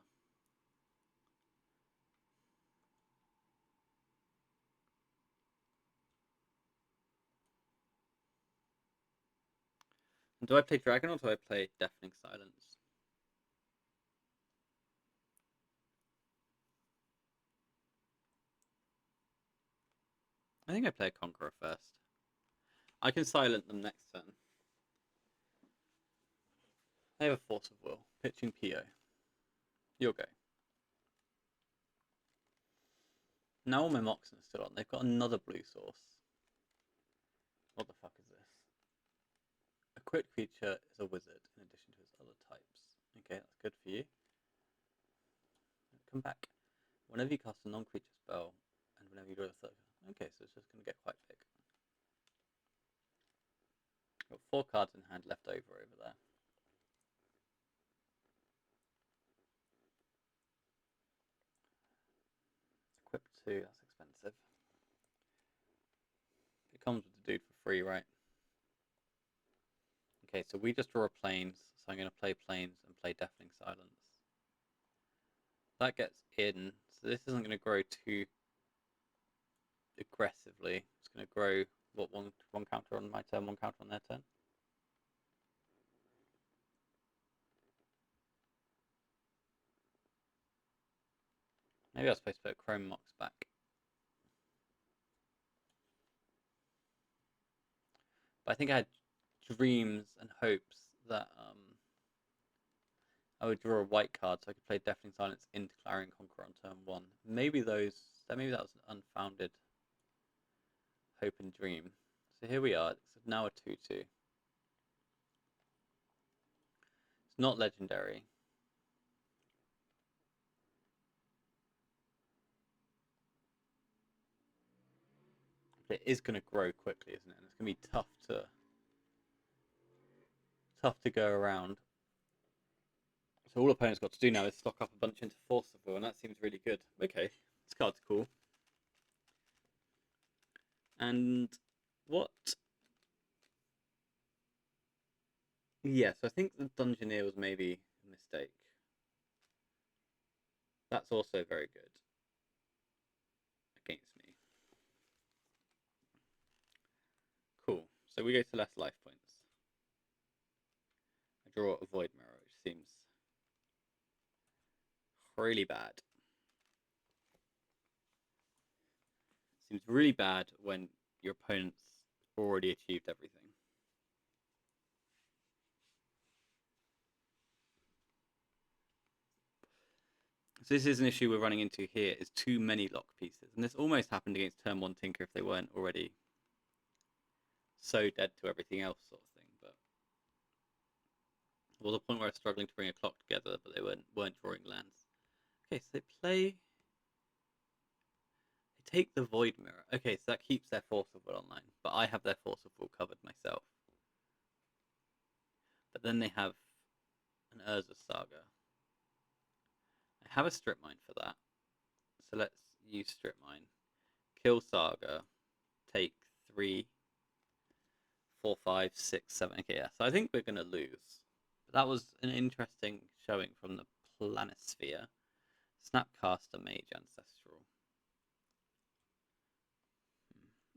Do I play Dragon or do I play Deafening Silence? I think I play a Conqueror first. I can silent them next turn. I have a Force of Will. Pitching PO. You'll go. Now all my Moxen are still on. They've got another blue source. What the fuck is this? Equipped creature is a wizard in addition to its other types. Okay, that's good for you. Come back. Whenever you cast a non-creature spell, and whenever you draw a third. Okay, so it's just going to get quite big. Got 4 cards in hand left over there. Equipped 2, that's expensive. It comes with the dude for 3, right? Okay, so we just draw planes, so I'm going to play planes and play Deafening Silence. That gets in, so this isn't going to grow too aggressively. It's going to grow, what, one counter on my turn, one counter on their turn? Maybe I was supposed to put Chrome Mox back. But I think I had dreams and hopes that I would draw a white card so I could play Deafening Silence into Clarion Conqueror on turn 1. Maybe that was an unfounded hope and dream. So here we are. It's now a 2-2. It's not legendary. But it is going to grow quickly, isn't it? And it's going to be tough to go around. So all opponents got to do now is stock up a bunch into Force of Will, and that seems really good. Okay, this card's cool. And what? Yes, I think the Dungeoneer was maybe a mistake. That's also very good against me. Cool. So we go to less life points. I draw a Void Mirror, which seems really bad. Seems really bad when your opponent's already achieved everything. So this is an issue we're running into here, is too many lock pieces. And this almost happened against turn 1 Tinker if they weren't already so dead to everything else sort of thing. But there was a point where I was struggling to bring a clock together, but they weren't drawing lands. Okay, so they take the Void Mirror. Okay, so that keeps their Force of Will online, but I have their Force of Will covered myself. But then they have an Urza Saga. I have a Strip Mine for that. So let's use Strip Mine. Kill Saga. Take 3, 4, 5, 6, 7. Okay, yeah. So I think we're going to lose. But that was an interesting showing from the Planisphere. Snapcaster Mage Ancestral.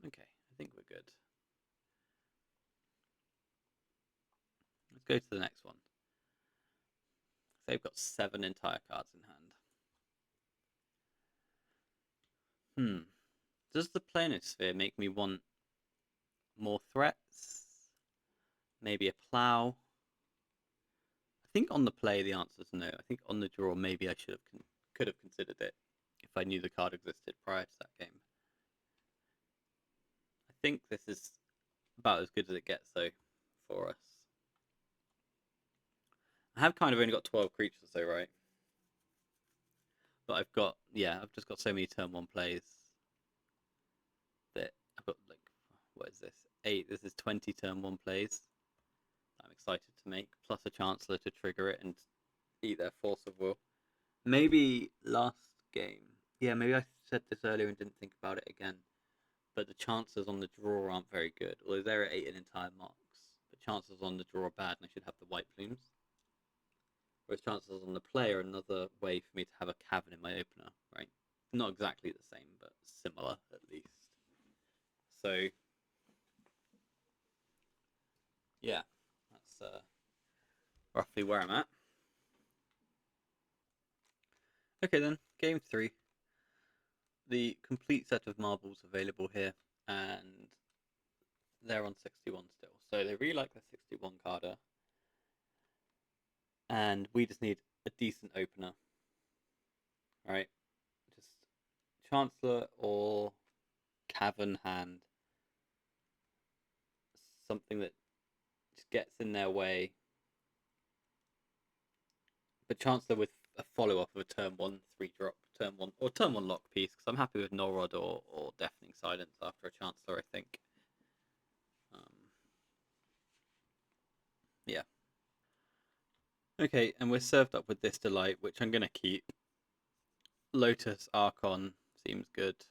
Okay, I think we're good. Let's go to the next one. So they've got 7 entire cards in hand. Does the Planisphere make me want more threats? Maybe a plow? I think on the play the answer is no. I think on the draw maybe I could have considered it if I knew the card existed prior to that game. I think this is about as good as it gets though for us. I have kind of only got 12 creatures though, right? But I've just got so many turn 1 plays that I've got like, what is this? 8. This is 20 turn 1 plays I'm excited to make, plus a Chancellor to trigger it and eat their Force of Will. Maybe last game. Yeah, maybe I said this earlier and didn't think about it again. But the chances on the draw aren't very good. Although they're at 8 in entire marks. The chances on the draw are bad and I should have the white plumes. Whereas chances on the play are another way for me to have a cavern in my opener, right? Not exactly the same, but similar at least. So, yeah, that's roughly where I'm at. Okay then, game 3. The complete set of marbles available here, and they're on 61 still. So they really like their 61 carder. And we just need a decent opener. Alright? Just Chancellor or Cavern hand. Something that just gets in their way. But Chancellor with a follow-up of a turn 1 3-drop, turn 1 lock piece, because I'm happy with Norrod or Deafening Silence after a Chancellor, I think. Yeah. Okay, and we're served up with this Delight, which I'm going to keep. Lotus Archon seems good.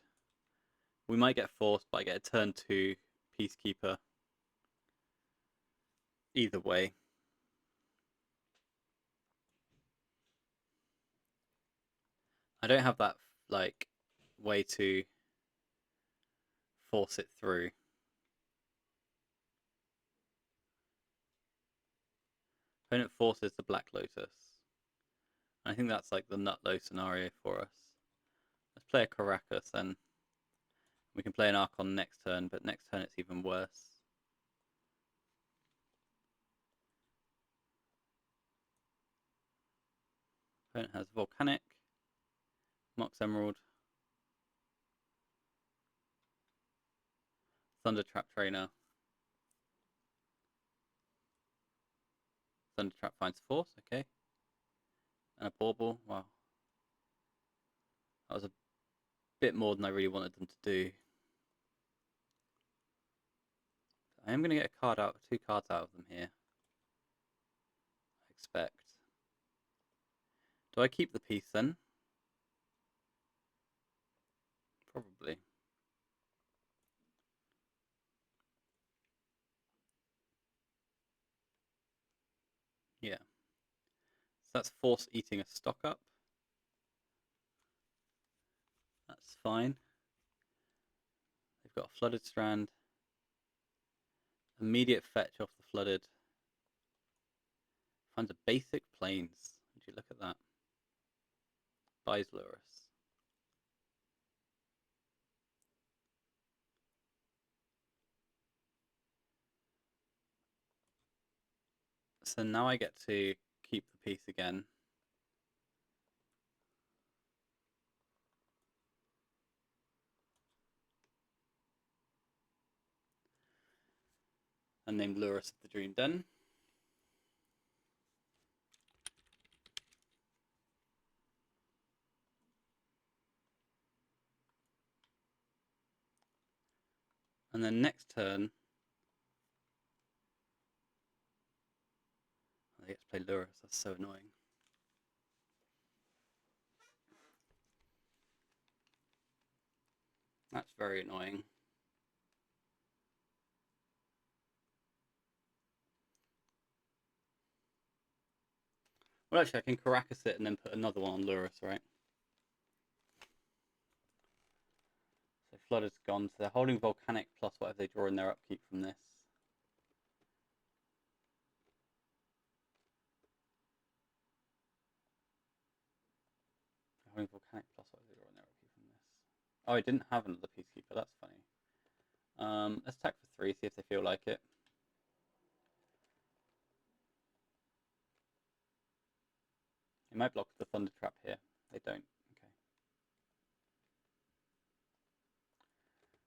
We might get forced, but I get a turn 2 Peacekeeper either way. I don't have that like way to force it through. Opponent forces the Black Lotus. I think that's like the nut low scenario for us. Let's play a Caracas then. We can play an Archon next turn, but next turn it's even worse. Opponent has Volcanic, Mox Emerald, Thunder Trap Trainer, Thunder Trap finds Force, okay. And a Bauble, wow. That was a bit more than I really wanted them to do. I am going to get a card out, 2 cards out of them here. I expect. Do I keep the piece then? Probably. Yeah. So that's Force eating a stock up. That's fine. They've got a Flooded Strand. Immediate fetch off the Flooded. Finds a basic Plains. Would you look at that? Buys Lurrus. So now I get to keep the piece again. And name Lurrus of the Dream Den. And then next turn, I get to play Lurrus. That's so annoying. That's very annoying. Well, actually, I can Caracas it and then put another one on Lurrus, right? So Flooded's gone. So they're holding Volcanic plus whatever they draw in their upkeep from this. They're holding Volcanic plus whatever they draw in their upkeep from this. Oh, I didn't have another Peacekeeper. That's funny. Let's attack for 3, see if they feel like it. They might block the Thunder Trap here. They don't. Okay.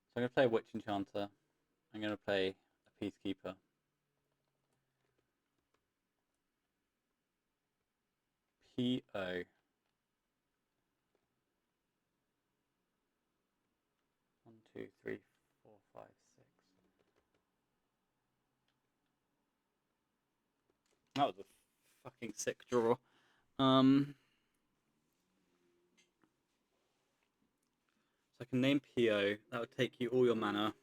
So I'm going to play a Witch Enchanter. I'm going to play a Peacekeeper. P.O. 1, 2, 3, 4, 5, 6. That was a fucking sick draw. So I can name P.O. That would take you all your mana.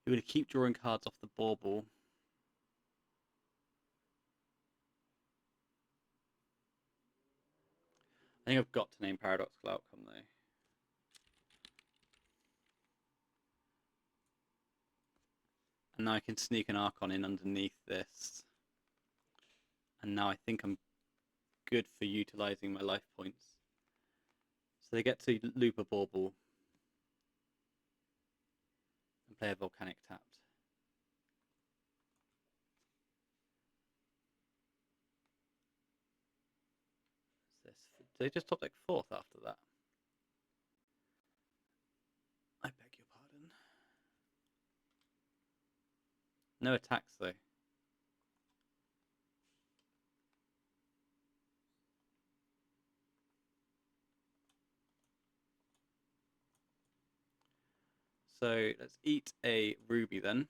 You're going to keep drawing cards off the Bauble. I think I've got to name Paradoxical Outcome, though. And now I can sneak an Archon in underneath this. And now I think I'm good for utilising my life points. So they get to loop a Bauble. And play a Volcanic tapped. This? Do they just top deck 4th after that? I beg your pardon. No attacks, though. So let's eat a Ruby then.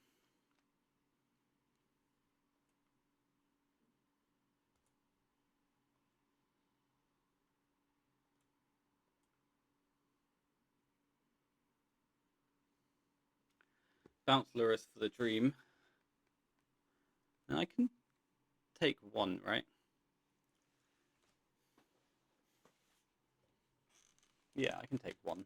Bounce Lurus for the dream. And I can take one, right? Yeah, I can take one.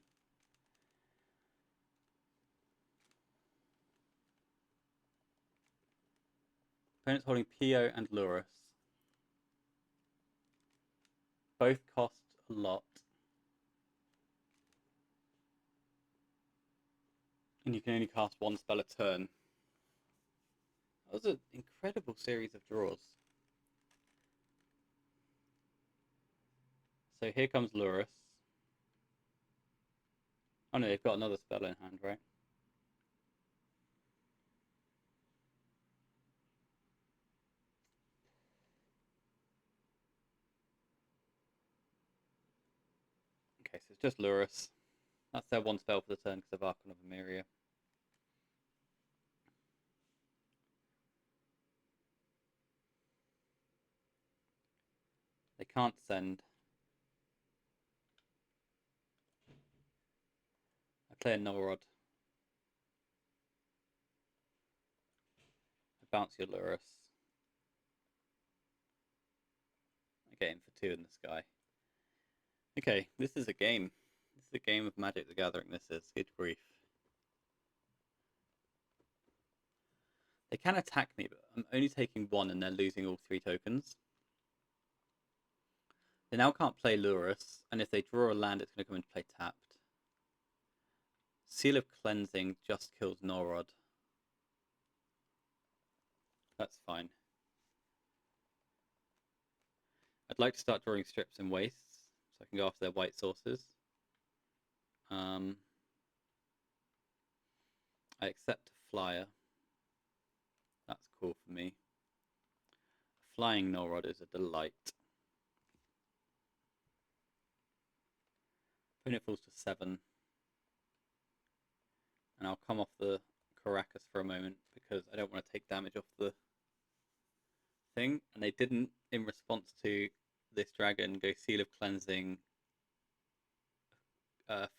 Opponent's holding Pio and Lurus. Both cost a lot. And you can only cast one spell a turn. That was an incredible series of draws. So here comes Lurus. Oh no, they've got another spell in hand, right? Okay, so it's just Lurus. That's their one spell for the turn because of Archon of Emeria. They can't send. I play a Null-Rod. I bounce your Lurus. I get in for 2 in the sky. Okay, this is a game. This is a game of Magic the Gathering, this is. Good grief. They can attack me, but I'm only taking 1 and they're losing all 3 tokens. They now can't play Lurus, and if they draw a land, it's going to come into play tapped. Seal of Cleansing just kills Null-Rod. That's fine. I'd like to start drawing strips and wastes, so I can go after their white sources. I accept a flyer. That's cool for me. Flying Null-Rod is a delight. Opponent falls to 7. And I'll come off the Caracas for a moment because I don't want to take damage off the thing. And they didn't, in response to this dragon, go Seal of Cleansing,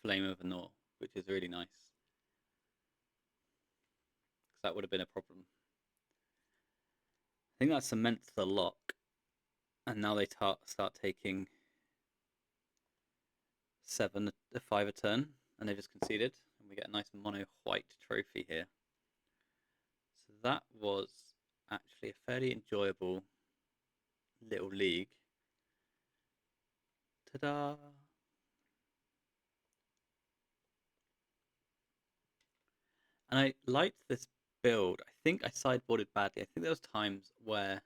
Flame of Anor, which is really nice. Because that would have been a problem. I think that cements the lock. And now they start taking 7, 5 a turn. And they just conceded. And we get a nice mono white trophy here. So that was actually a fairly enjoyable little league. Ta-da! And I liked this build. I think I sideboarded badly. I think there was times where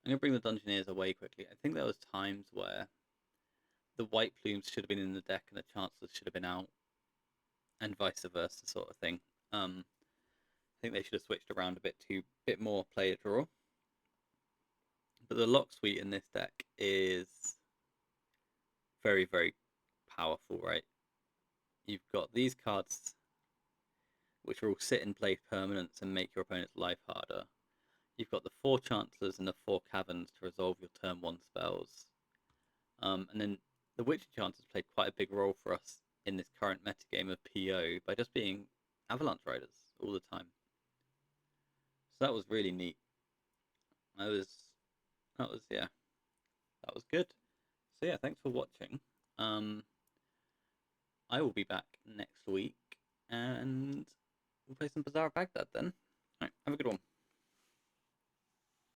I'm gonna bring the Dungeoneers away quickly. I think there was times where the white plumes should have been in the deck and the Chancellors should have been out, and vice versa, sort of thing. I think they should have switched around a bit more player draw. But the lock suite in this deck is very, very powerful, right? You've got these cards which will sit in place permanents and make your opponent's life harder. You've got the 4 Chancellors and the 4 Caverns to resolve your turn 1 spells. And then the Witch Enchanters played quite a big role for us in this current metagame of PO by just being Avalanche Riders all the time. So that was really neat. That was good. So yeah, thanks for watching. I will be back next week and we'll play some Bazaar of Baghdad then. Alright, have a good one.